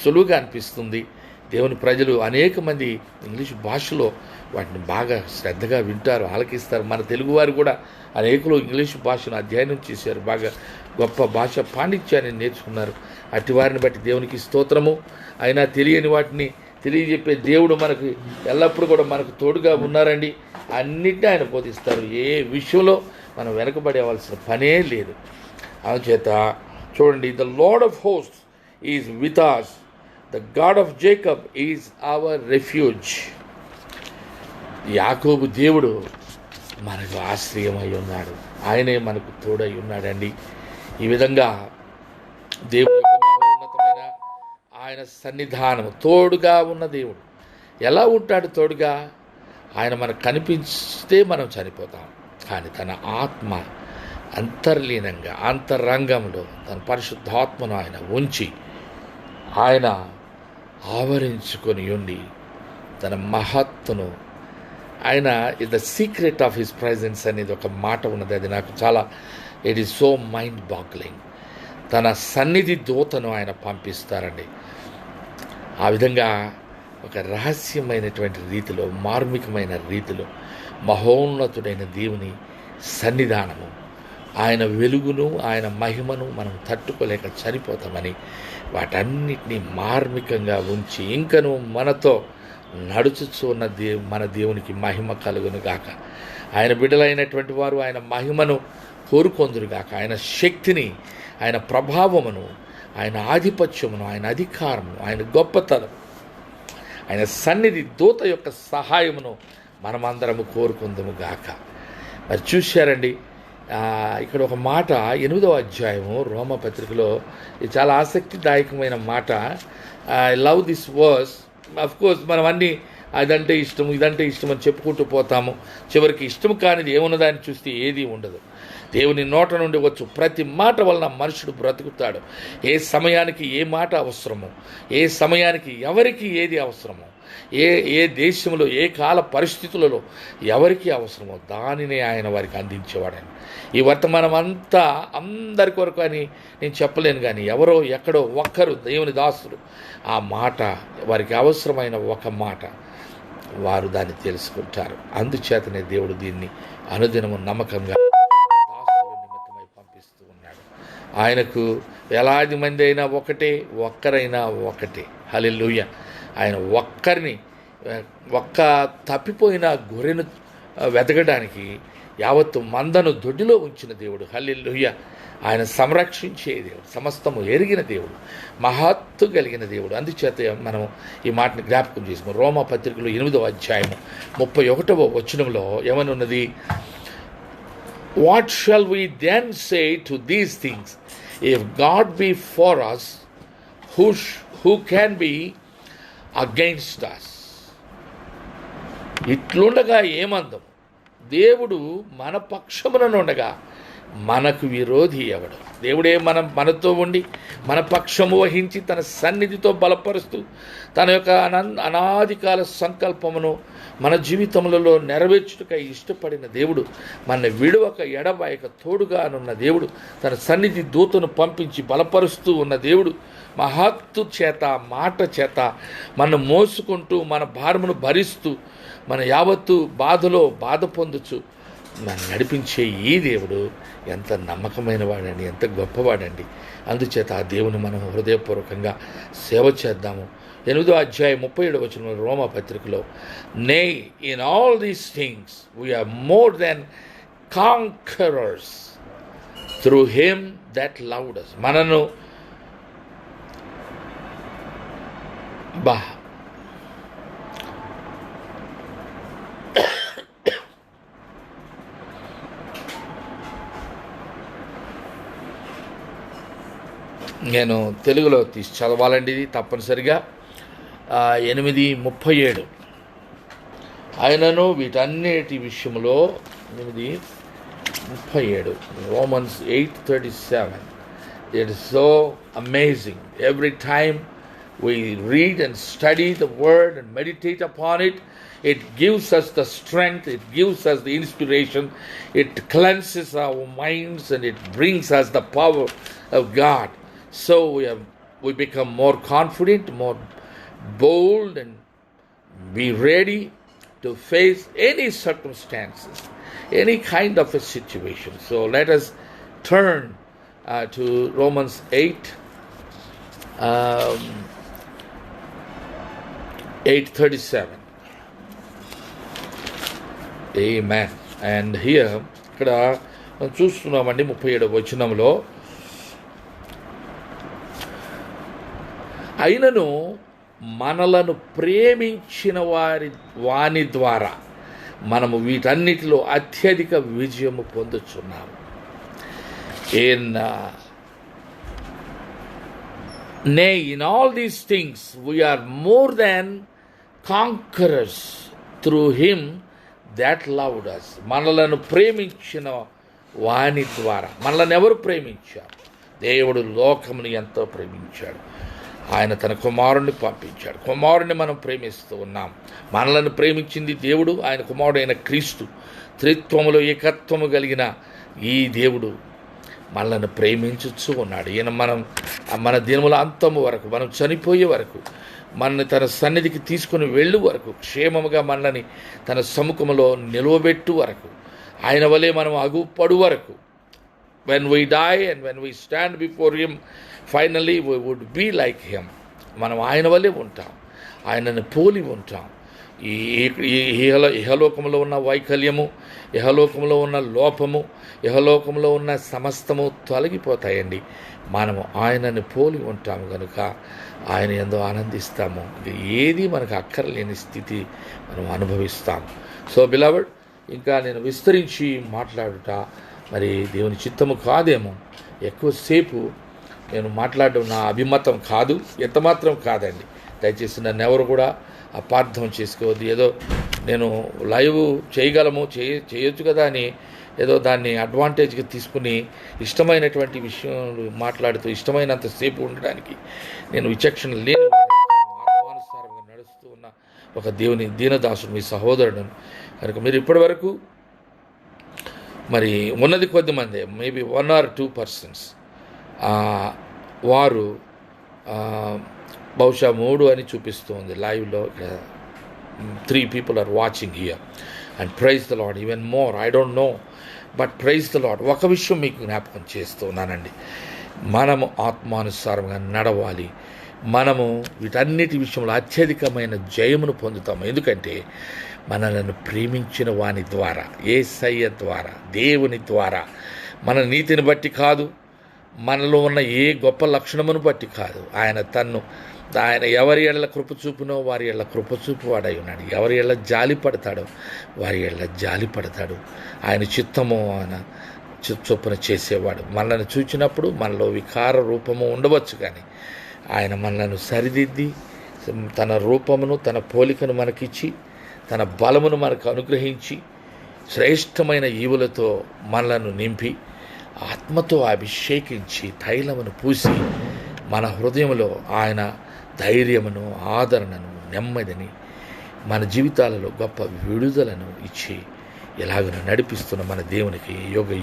సులువుగా అనిపిస్తుంది. దేవుని ప్రజలు అనేక మంది ఇంగ్లీష్ భాషలో వాటిని బాగా శ్రద్ధగా వింటారు, ఆలకిస్తారు. మన తెలుగువారు కూడా అనేకులు ఇంగ్లీష్ భాషను అధ్యయనం చేశారు, బాగా గొప్ప భాష పాండిత్యాన్ని నేర్చుకున్నారు. అట్టి వారిని బట్టి దేవునికి స్తోత్రము. అయినా తెలియని వాటిని తెలియజెప్పే దేవుడు మనకు ఎల్లప్పుడూ కూడా మనకు తోడుగా ఉన్నారండి. అన్నిటినీ ఆయన బోధిస్తారు. ఏ విషయంలో మనం వెనకబడేవలసిన పనే లేదు. అందుచేత చూడండి, the lord of hosts is with us, the God of Jacob is our refuge. యాకోబు దేవుడు మనకు ఆశ్రయమై ఉన్నాడు, ఆయనే మనకు తోడై ఉన్నాడండి. ఈ విధంగా దేవుడు యొక్క మహోన్నతమైన ఆయన సన్నిధానము తోడుగా ఉన్న దేవుడు ఎలా ఉంటాడు? తోడుగా ఆయన మనకు కనిపిస్తే మనం చనిపోతాం, కానీ తన ఆత్మ అంతర్లీనంగా అంతరంగంలో తన పరిశుద్ధాత్మను ఆయన ఉంచి ఆయన ఆవరించుకొని ఉండి తన మహత్తును ఆయన is the secret of his presence అనేది ఒక మాట ఉన్నది. అది నాకు చాలా it is so mind boggling. తన సన్నిధి దూతను ఆయన పంపిస్తారండి. ఆ విధంగా ఒక రహస్యమైనటువంటి రీతిలో, మార్మికమైన రీతిలో మహోన్నతుడైన దేవుని సన్నిధానము, ఆయన వెలుగును, ఆయన మహిమను మనం తట్టుకోలేక చనిపోతామని వాటన్నిటినీ మార్మికంగా ఉంచి ఇంకను మనతో నడుచుచు ఉన్న మన దేవునికి మహిమ కలుగును గాక. ఆయన బిడ్డలైనటువంటి వారు ఆయన మహిమను కోరుకొందురుగాక. ఆయన శక్తిని, ఆయన ప్రభావమును, ఆయన ఆధిపత్యమును, ఆయన అధికారమును, ఆయన గొప్పతనం, ఆయన సన్నిధి దూత యొక్క సహాయమును మనమందరము కోరుకుందుము గాక. మరి చూశారండి, ఇక్కడ ఒక మాట 8వ అధ్యాయము రోమపత్రికలో, ఇది చాలా ఆసక్తిదాయకమైన మాట. I love this verse. Of course మనం అన్నీ అదంటే ఇష్టం, ఇదంటే ఇష్టం అని చెప్పుకుంటూ పోతాము. చివరికి ఇష్టం కానిది ఏమున్నదాన్ని చూస్తే ఏదీ ఉండదు. దేవుని నోట నుండి వచ్చు ప్రతి మాట వలన మనుషుడు బ్రతుకుతాడు. ఏ సమయానికి ఏ మాట అవసరమో, ఏ సమయానికి ఎవరికి ఏది అవసరమో, ఏ దేశంలో ఏ కాల పరిస్థితులలో ఎవరికి అవసరమో దానినే ఆయన వారికి అందించేవాడని. ఈ వర్తమానం అంతా అందరి కొరకు అని నేను చెప్పలేను, కానీ ఎవరో ఎక్కడో ఒక్కరు దేవుని దాసులు ఆ మాట, వారికి అవసరమైన ఒక మాట వారు దాన్ని తెలుసుకుంటారు. అందుచేతనే దేవుడు దీన్ని అనుదినము నమ్మకంగా దాసుల నిమిత్తమై పంపిస్తూ ఉన్నాడు. ఆయనకు వేలాది మంది అయినా ఒకటే, ఒక్కరైనా ఒకటే. హల్లెలూయా. ఆయన ఒక్క తప్పిపోయిన గొర్రెను వెతకడానికి యావత్తు మందను దొడ్డిలో ఉంచిన దేవుడు. హల్లెలూయా. ఆయన సంరక్షించే దేవుడు, సమస్తము ఎరిగిన దేవుడు, మహత్తు కలిగిన దేవుడు. అందుచేత మనం ఈ మాటను జ్ఞాపకం చేసుకున్నాం. రోమా పత్రికలో 8వ అధ్యాయము 31వ వచనంలో ఏమని ఉన్నది? What shall we then say to these things? If God be for us, who can be against us? ఇట్లుండగా ఏమందం? దేవుడు మన పక్షముననుండగా మనకు విరోధి ఎవడు? దేవుడే మనతో ఉండి మన పక్షము వహించి తన సన్నిధితో బలపరుస్తూ తన యొక్క అనాదికాల సంకల్పమును మన జీవితములలో నెరవేర్చుటకై ఇష్టపడిన దేవుడు, మన విడువక ఎడబాయక తోడుగానున్న దేవుడు, తన సన్నిధి దూతను పంపించి బలపరుస్తూ ఉన్న దేవుడు, మహత్తు చేత మాట చేత మనం మోసుకుంటూ మన భారమును భరిస్తూ మన యావత్తు బాధలో బాధ పొందుచు నన్ను నడిపించే ఈ దేవుడు ఎంత నమ్మకమైన వాడండి, ఎంత గొప్పవాడండి. అందుచేత ఆ దేవుని మనం హృదయపూర్వకంగా సేవ చేద్దాము. 8వ అధ్యాయం 37వ వచనం రోమా పత్రికలో, nay in all these things we are more then conquerors through him that loved us. మనను నేను తెలుగులో తీసి చదవాలండి, ఇది తప్పనిసరిగా. 8:37 ఆయనను వీటన్నిటి విషయంలో 8:37 Romans 8:37. It is so amazing. Every time we read and study the word and meditate upon it, it gives us the strength, it gives us the inspiration, it cleanses our minds and it brings us the power of God. So we become more confident, more bold and be ready to face any circumstances, any kind of a situation. So let us turn to Romans 8, 8:37. Amen. And here, ఇక్కడ మనం చూస్తున్నామండి 37వ వచనంలో, అయినను మనలను ప్రేమించిన వాని ద్వారా మనము వీటన్నిటిలో అత్యధిక విజయము పొందుచున్నాము. Nay, in all these things we are more than conquerors through him that loved us. మనలను ప్రేమించిన వాని ద్వారా. మనలను ఎవరు ప్రేమించారు? దేవుడు లోకమును ఎంతో ప్రేమించాడు. ఆయన తన కుమారుణ్ణి పంపించాడు. కుమారుణ్ణి మనం ప్రేమిస్తూ ఉన్నాం. మనలను ప్రేమించింది దేవుడు, ఆయన కుమారుడైన క్రీస్తు. త్రిత్వములో ఏకత్వము కలిగిన ఈ దేవుడు మనలను ప్రేమించుచూ ఉన్నాడు. ఈయన మన దినముల అంతము వరకు, మనం చనిపోయే వరకు, మనల్ని తన సన్నిధికి తీసుకుని వెళ్ళు వరకు, క్షేమముగా మనల్ని తన సముఖములో నిలువబెట్టు వరకు, ఆయన వలె మనం అగుపడు వరకు, when we die and when we stand before him, finally we would be like him. మనం ఆయన వలె ఉంటాం, ఆయనను పోలి ఉంటాం. ఈ ఇహలోకంలో ఉన్న వైకల్యము, ఇహలోకంలో ఉన్న లోపము, ఇహలోకంలో ఉన్న సమస్తము తొలగిపోతాయండి. మనము ఆయనని పోలి ఉంటాము కనుక ఆయన ఎంతో ఆనందిస్తాము. ఏది మనకు అక్కర్లేని స్థితి మనం అనుభవిస్తాము. సో బిలవర్డ్, ఇంకా నేను విస్తరించి మాట్లాడుట మరి దేవుని చిత్తము కాదేమో. ఎక్కువసేపు నేను మాట్లాడడం నా అభిమతం కాదు, ఎంతమాత్రం కాదండి. దయచేసి నన్ను ఎవరు కూడా అపార్థం చేసుకోవద్దు. ఏదో నేను లైవ్ చేయొచ్చు కదా అని ఏదో దాన్ని అడ్వాంటేజ్గా తీసుకుని ఇష్టమైనటువంటి విషయాలు మాట్లాడుతూ ఇష్టమైనంతసేపు ఉండడానికి నేను విచక్షణ లేని ఆత్మానుసారంగా నడుస్తూ ఉన్న ఒక దేవుని దీనదాసుడు, మీ సహోదరుడు కనుక మీరు ఇప్పటి వరకు మరి ఉన్నది కొద్దిమంది, మేబీ 1 or 2 persons, వారు బహుశా 3 అని చూపిస్తుంది లైవ్లో. 3 people are watching here and praise the Lord, even more, I don't know, but praise the Lord. ఒక విషయం మీకు జ్ఞాపకం చేస్తున్నానండి, మనము ఆత్మానుసారంగా నడవాలి. మనము వీటన్నిటి విషయంలో అత్యధికమైన జయమును పొందుతాము. ఎందుకంటే మనలను ప్రేమించిన వాని ద్వారా, యేసయ్య ద్వారా, దేవుని ద్వారా, మన నీతిని బట్టి కాదు, మనలో ఉన్న ఏ గొప్ప లక్షణమును బట్టి కాదు. ఆయన ఎవరి ఎడల కృప చూపునో వారి ఎడల కృప చూపు వాడై ఉన్నాడు. ఎవరి ఎడల జాలి పడతాడో వారి ఎడల జాలి పడతాడు. ఆయన చిత్తము ఆయన చొప్పున చేసేవాడు. మనల్ని చూచినప్పుడు మనలో వికార రూపము ఉండవచ్చు, కానీ ఆయన మనలను సరిదిద్ది తన రూపమును, తన పోలికను మనకిచ్చి, తన బలమును మనకు అనుగ్రహించి, శ్రేష్టమైన ఈవులతో మనలను నింపి, ఆత్మతో అభిషేకించి, తైలమును పూసి, మన హృదయంలో ఆయన ధైర్యమును, ఆదరణను, నెమ్మదిని, మన జీవితాలలో గొప్ప విడుదలను ఇచ్చి ఎలాగన నడిపిస్తున్న మన దేవునికి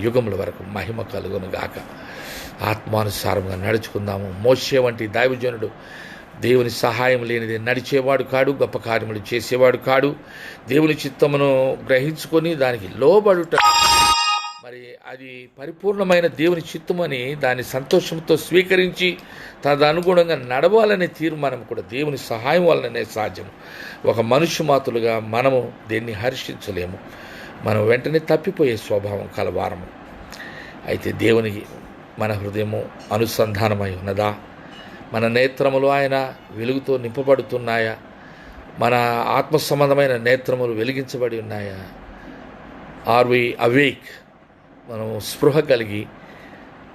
యుగముల వరకు మహిమ కలుగును గాక. ఆత్మానుసారంగా నడుచుకుందాము. మోషే వంటి దైవజనుడు దేవుని సహాయం లేనిది నడిచేవాడు కాడు, గొప్ప కార్యములు చేసేవాడు కాడు. దేవుని చిత్తమును గ్రహించుకొని దానికి లోబడుట, మరి అది పరిపూర్ణమైన దేవుని చిత్తమని దాన్ని సంతోషంతో స్వీకరించి తదనుగుణంగా నడవాలనే తీర్మానం కూడా దేవుని సహాయం వలననే సాధ్యం. ఒక మనుష్య మాతులుగా మనము దేన్ని హర్షించలేము. మనం వెంటనే తప్పిపోయే స్వభావం కలవారము. అయితే దేవునికి మన హృదయము అనుసంధానమై ఉన్నదా? మన నేత్రములు ఆయన వెలుగుతో నింపబడుతున్నాయా? మన ఆత్మ సంబంధమైన నేత్రములు వెలిగించబడి ఉన్నాయా? Are we awake? మనం స్పృహ కలిగి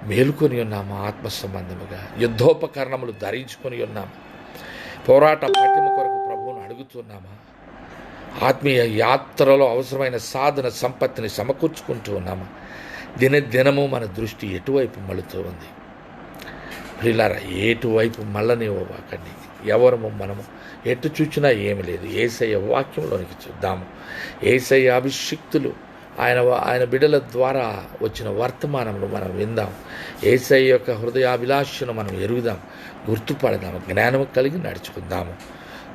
మేలుకొని ఉన్నామా? ఆత్మ సంబంధముగా యుద్ధోపకరణములు ధరించుకొని ఉన్నామా? పోరాట పట్టిమ కొరకు ప్రభువును అడుగుతున్నామా? ఆత్మీయ యాత్రలో అవసరమైన సాధన సంపత్తిని సమకూర్చుకుంటూ ఉన్నామా? దినదినము మన దృష్టి ఎటువైపు మళ్ళుతూ ఉంది? ప్రియులారా, ఎటువైపు మళ్ళనివ్వకండి. ఎవరము మనము ఎటు చూచినా ఏమి లేదు. యేసయ్య వాక్యంలోనికి చూద్దాము. యేసయ్య అభిషిక్తులు ఆయన బిడ్డల ద్వారా వచ్చిన వర్తమానములు మనం విందాం. యేసయ్య యొక్క హృదయాభిలాషను మనం ఎరుగుదాం, గుర్తుపడదాము, జ్ఞానము కలిగి నడుచుకుందాము.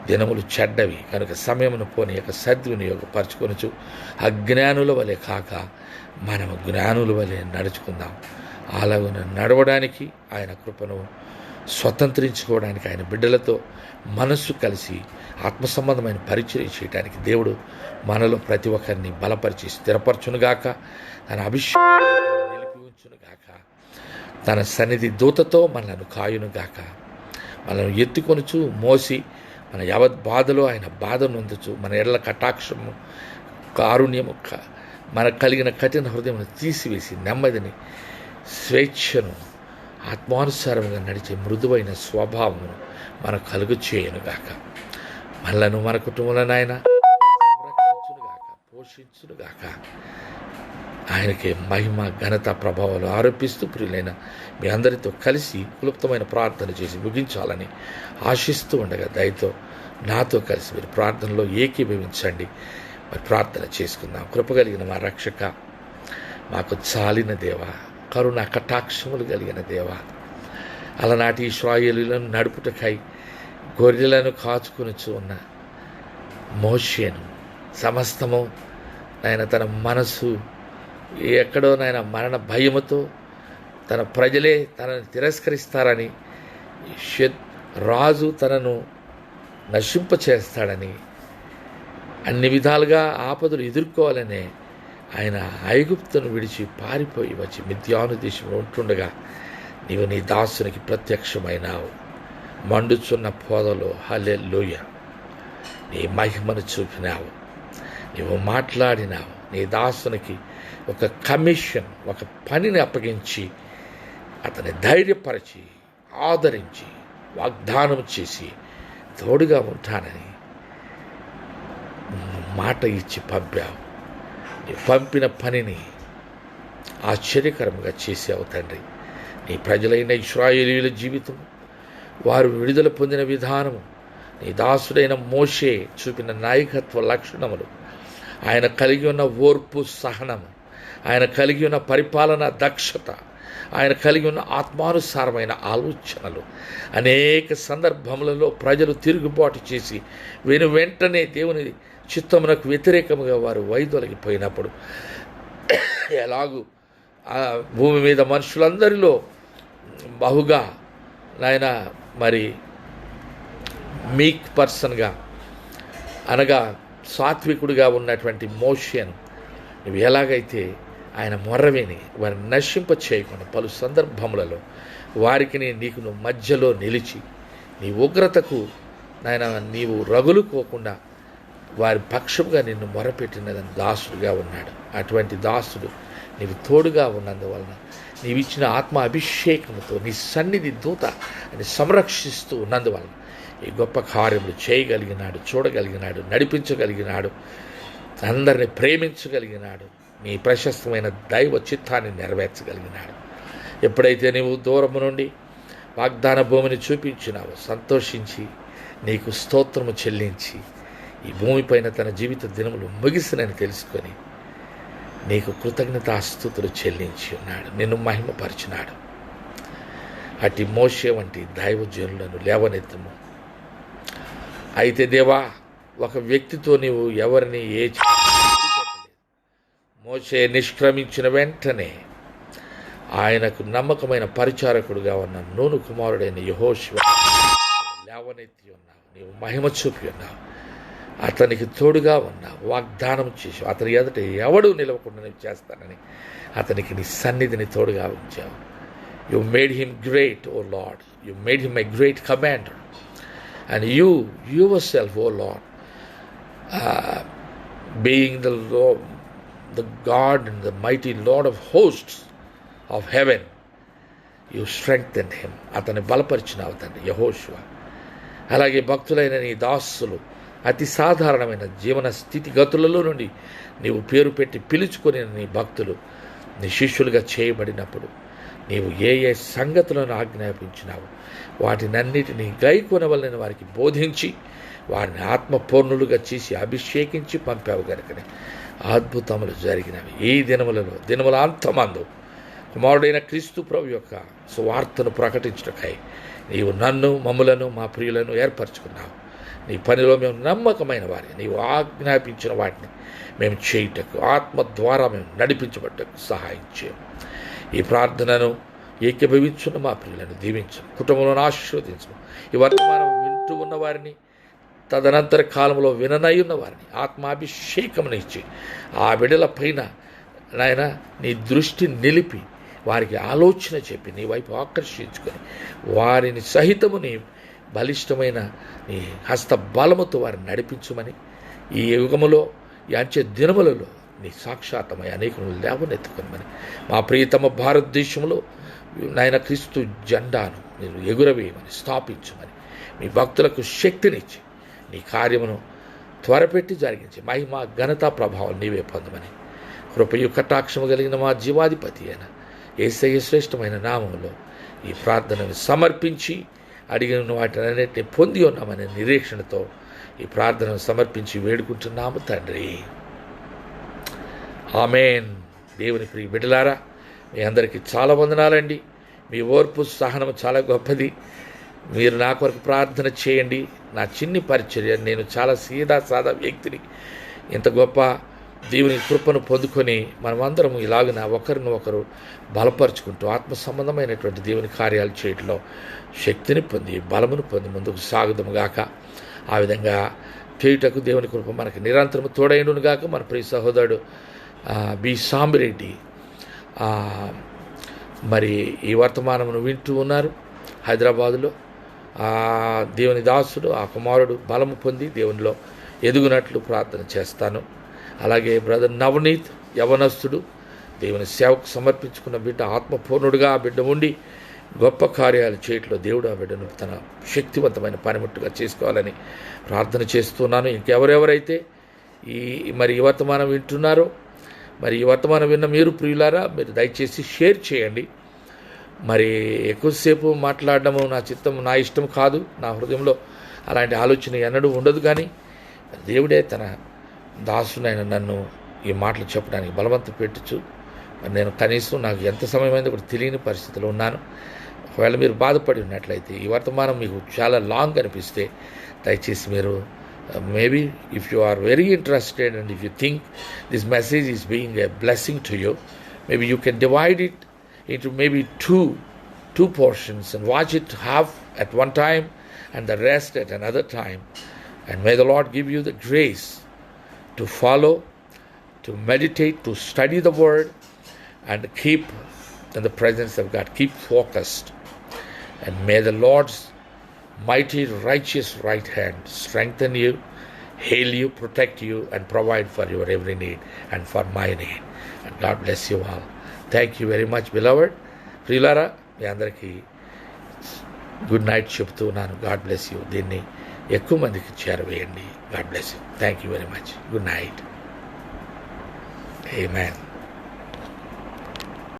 దినములు చెడ్డవి కనుక సమయమును పోనీయక సద్వినియోగపరచుకొనుచు అజ్ఞానుల వలె కాక మనము జ్ఞానుల వలె నడుచుకుందాం. అలాగున నడవడానికి ఆయన కృపను స్వతంత్రించుకోవడానికి ఆయన బిడ్డలతో మనస్సు కలిసి ఆత్మ సంబంధమైన పరిచయం చేయడానికి దేవుడు మనలో ప్రతి ఒక్కరిని బలపరిచి స్థిరపరచునుగాక. తన అభిషేకం నిలిపి ఉంచునుగాక. తన సన్నిధి దూతతో మనలను కాయునుగాక. మనల్ని ఎత్తుకొనుచు మోసి మన యావత్ బాధలో ఆయన బాధను నొందుచు మన ఎడల కటాక్షము కారుణ్యము మనకు కలిగిన కఠిన హృదయమును తీసివేసి నెమ్మదిని స్వేచ్ఛను ఆత్మానుసారంగా నడిచే మృదువైన స్వభావమును మనకు కలుగు చేయనుగాక. మనలను మన కుటుంబంలో ఆయన సంరక్షించునుగాక, పోషించునుగాక. ఆయనకే మహిమ ఘనత ప్రభావాలు ఆరోపిస్తూ ప్రియులైన మీ అందరితో కలిసి క్లుప్తమైన ప్రార్థన చేసి ముగించాలని ఆశిస్తూ ఉండగా దయతో నాతో కలిసి మీరు ప్రార్థనలో ఏకీభవించండి. మరి ప్రార్థన చేసుకుందాం. కృపగలిగిన మా రక్షక, మాకు చాలిన దేవ, కరుణ కటాక్షములు కలిగిన దేవ, అలనాటి ఇశ్రాయేలులను నడుపుటకై గొర్రెలను కాచుకొనుచు ఉన్న మోషేను సమస్తము ఆయన తన మనసు ఎక్కడో నాయన మరణ భయముతో తన ప్రజలే తనని తిరస్కరిస్తారని, రాజు తనను నశింపచేస్తాడని, అన్ని విధాలుగా ఆపదలు ఎదుర్కోవాలనే ఆయన ఐగుప్తును విడిచి పారిపోయి వచ్చి మిద్యాను దేశంలో ఉంటుండగా నీవు నీ దాసునికి ప్రత్యక్షమైనావు. మండుచున్న పొదలో హల్లెలూయా నీ మహిమను చూపినావు. నీవు మాట్లాడినావు. నీ దాసునికి ఒక కమిషన్, ఒక పనిని అప్పగించి అతని ధైర్యపరిచి ఆదరించి వాగ్దానం చేసి తోడుగా ఉంటానని మాట ఇచ్చి పంపావు. నీ పంపిన పనిని ఆశ్చర్యకరంగా చేసావు తండ్రి. నీ ప్రజలైన ఇశ్రాయేలీయుల జీవితం, వారు విడుదల పొందిన విధానము, నీ దాసుడైన మోషే చూపిన నాయకత్వ లక్షణములు, ఆయన కలిగి ఉన్న ఓర్పు సహనము, ఆయన కలిగి ఉన్న పరిపాలన దక్షత, ఆయన కలిగి ఉన్న ఆత్మానుసారమైన ఆలోచనలు, అనేక సందర్భములలో ప్రజలు తిరుగుబాటు చేసి వెంటనే దేవుని చిత్తమునకు వ్యతిరేకముగా వారు వైదొలగిపోయినప్పుడు ఎలాగూ భూమి మీద మనుషులందరిలో బహుగా నాయన మరి మీక్ పర్సన్గా అనగా సాత్వికుడిగా ఉన్నటువంటి మోషేను నువ్వు ఎలాగైతే ఆయన మొర్రవిని వారిని నశింప చేయకుండా పలు సందర్భములలో వారికి నీకు నువ్వు మధ్యలో నిలిచి నీ ఉగ్రతకు నాయన నీవు రగులుకోకుండా వారి పక్షముగా నిన్ను మొరపెట్టినదని దాసుడుగా ఉన్నాడు. అటువంటి దాసుడు నీవు తోడుగా ఉన్నందువలన నీవిచ్చిన ఆత్మ అభిషేకముతో నీ సన్నిధి దూత అని సంరక్షిస్తూ ఉన్నందువలన ఈ గొప్ప కార్యములు చేయగలిగినాడు, చూడగలిగినాడు, నడిపించగలిగినాడు, అందరిని ప్రేమించగలిగినాడు, నీ ప్రశస్తమైన దైవ చిత్తాన్ని నెరవేర్చగలిగినాడు. ఎప్పుడైతే నీవు దూరము నుండి వాగ్దాన భూమిని చూపించినావో సంతోషించి నీకు స్తోత్రము చెల్లించి ఈ భూమిపైన తన జీవిత దినములు ముగిసినని తెలుసుకొని నీకు కృతజ్ఞతాస్తుతులు చెల్లించి ఉన్నాడు, నిన్ను మహిమపరిచినాడు. అటు మోషే వంటి దైవజనులను లేవనెత్తము. అయితే దేవా, ఒక వ్యక్తితో నీవు ఎవరిని మోషే నిష్క్రమించిన వెంటనే ఆయనకు నమ్మకమైన పరిచారకుడుగా ఉన్న నూను కుమారుడైన యెహోషువ లేవనెత్తి ఉన్నావు. నీవు మహిమ చూపి ఉన్నావు. అతనికి తోడుగా ఉన్నావు. వాగ్దానం చేసావు. అతని ఎదుట ఎవడు నిలవకుండా నీవు చేస్తానని అతనికి నీ సన్నిధిని తోడుగా ఉంచావు. You made him great, O Lord. You made him a great commander. And you yourself, O Lord, being the Lord, the God and the mighty Lord of hosts of heaven, you strengthened him. అతన్ని బలపరిచినావు తండ్రి యెహోషువ. అలాగే భక్తులైన నీ దాసులు అతి సాధారణమైన జీవన స్థితిగతులలో నుండి నీవు పేరు పెట్టి పిలుచుకొని నీ భక్తులు నీ శిష్యులుగా చేయబడినప్పుడు నీవు ఏ ఏ సంగతులను ఆజ్ఞాపించినావు వాటినన్నిటినీ గైకొనవలనని వారికి బోధించి వారిని ఆత్మపూర్ణులుగా చేసి అభిషేకించి పంపావు గనుకనే అద్భుతములు జరిగినవి. ఈ దినముల అంతమందు కుమారుడైన క్రీస్తు ప్రభు యొక్క సువార్తను ప్రకటించుటకై నీవు నన్ను, మమ్ములను, మా ప్రియులను ఏర్పరచుకున్నావు. నీ పనిలో మేము నమ్మకమైన వారి నీవు ఆజ్ఞాపించిన వాటిని మేము చేయుటకు ఆత్మ ద్వారా మేము నడిపించబట్టకు సహాయం చేయం. ఈ ప్రార్థనను ఏకీభవించున్న మా ప్రియులను దీవించు, కుటుంబంలో ఆశీర్వదించు. ఈ వర్తమానం వింటూ ఉన్న వారిని, తదనంతర కాలంలో విననయ్యున్న వారిని ఆత్మాభిషేకమునిచ్చి ఆ బిడ్డల పైన నాయన నీ దృష్టి నిలిపి వారికి ఆలోచన చెప్పి నీ వైపు ఆకర్షించుకొని వారిని సహితము నీ బలిష్టమైన నీ హస్త బలముతో వారిని నడిపించుమని, ఈ యుగములో ఈ అంచె దినములలో నీ సాక్షాత్తమై అనేకులు లేవనెత్తుకొనమని, మా ప్రియతమ భారతదేశంలో నాయన క్రీస్తు జెండాను మీరు ఎగురవేయమని, స్థాపించమని, మీ భక్తులకు శక్తినిచ్చి నీ కార్యమును త్వరపెట్టి జరిగించి మహిమ ఘనత ప్రభావం నీవే పొందమని, కృపయు కటాక్షము కలిగిన మా జీవాధిపతి అయిన యేసయ్య శ్రేష్టమైన నామములో ఈ ప్రార్థనను సమర్పించి అడిగిన వాటినన్నిటిని పొంది ఉన్నామనే నిరీక్షణతో ఈ ప్రార్థనను సమర్పించి వేడుకుంటున్నాము తండ్రి. ఆమేన్. దేవుని ప్రియ బిడ్డలారా, మీ అందరికీ చాలా వందనాలండి. మీ ఓర్పు సహనం చాలా గొప్పది. మీరు నా కొరకు ప్రార్థన చేయండి. నా చిన్ని పరిచర్య, నేను చాలా సాదా వ్యక్తిని. ఇంత గొప్ప దేవుని కృపను పొందుకొని మనమందరం ఇలాగిన ఒకరిని ఒకరు బలపరుచుకుంటూ ఆత్మ సంబంధమైనటువంటి దేవుని కార్యాలు చేయడంలో శక్తిని పొంది బలమును పొంది ముందుకు సాగుదము గాక. ఆ విధంగా చేయుటకు దేవుని కృప మనకి నిరంతరము తోడైండును గాక. మన ప్రియ సహోదరుడు బి సాంబిరెడ్డి మరి ఈ వర్తమానమును వింటూ ఉన్నారు హైదరాబాదులో. దేవుని దాసుడు, ఆ కుమారుడు బలము పొంది దేవునిలో ఎదుగునట్లు ప్రార్థన చేస్తాను. అలాగే బ్రదర్ నవనీత్ యవనస్తుడు, దేవుని సేవకు సమర్పించుకున్న బిడ్డ, ఆత్మపూర్ణుడుగా ఆ బిడ్డ ఉండి గొప్ప కార్యాలు చేయట్లో దేవుడు ఆ బిడ్డను తన శక్తివంతమైన పనిముట్టుగా చేసుకోవాలని ప్రార్థన చేస్తున్నాను. ఇంకెవరెవరైతే ఈ వర్తమానం వింటున్నారో, మరి ఈ వర్తమానం విన్న మీరు ప్రియులారా, మీరు దయచేసి షేర్ చేయండి. మరి ఎక్కువసేపు మాట్లాడడము నా ఇష్టం కాదు. నా హృదయంలో అలాంటి ఆలోచన ఎన్నడూ ఉండదు. కానీ దేవుడే తన దాసునైన నన్ను ఈ మాటలు చెప్పడానికి బలవంతం పెట్టచ్చు. మరి నేను కనీసం నాకు ఎంత సమయమైందో కూడా తెలియని పరిస్థితిలో ఉన్నాను. ఒకవేళ మీరు బాధపడి ఉన్నట్లయితే, ఈ వర్తమానం మీకు చాలా లాంగ్ అనిపిస్తే దయచేసి మీరు maybe if you are very interested and if you think this message is being a blessing to you, maybe you can divide it into maybe two portions and watch it half at one time and the rest at another time. And may the Lord give you the grace to follow, to meditate, to study the word and keep in the presence of God. Keep focused. And may the Lord's mighty righteous right hand strengthen you, heal you, protect you and provide for your every need and for my need. And God bless you all. Thank you very much, beloved. ప్రియులారా, మీ అందరికీ good night చెప్తున్నాను. God bless you. దీన్ని ఎక్కువ మందికి చేరవేయండి. God bless you. Thank you very much. Good night. Amen.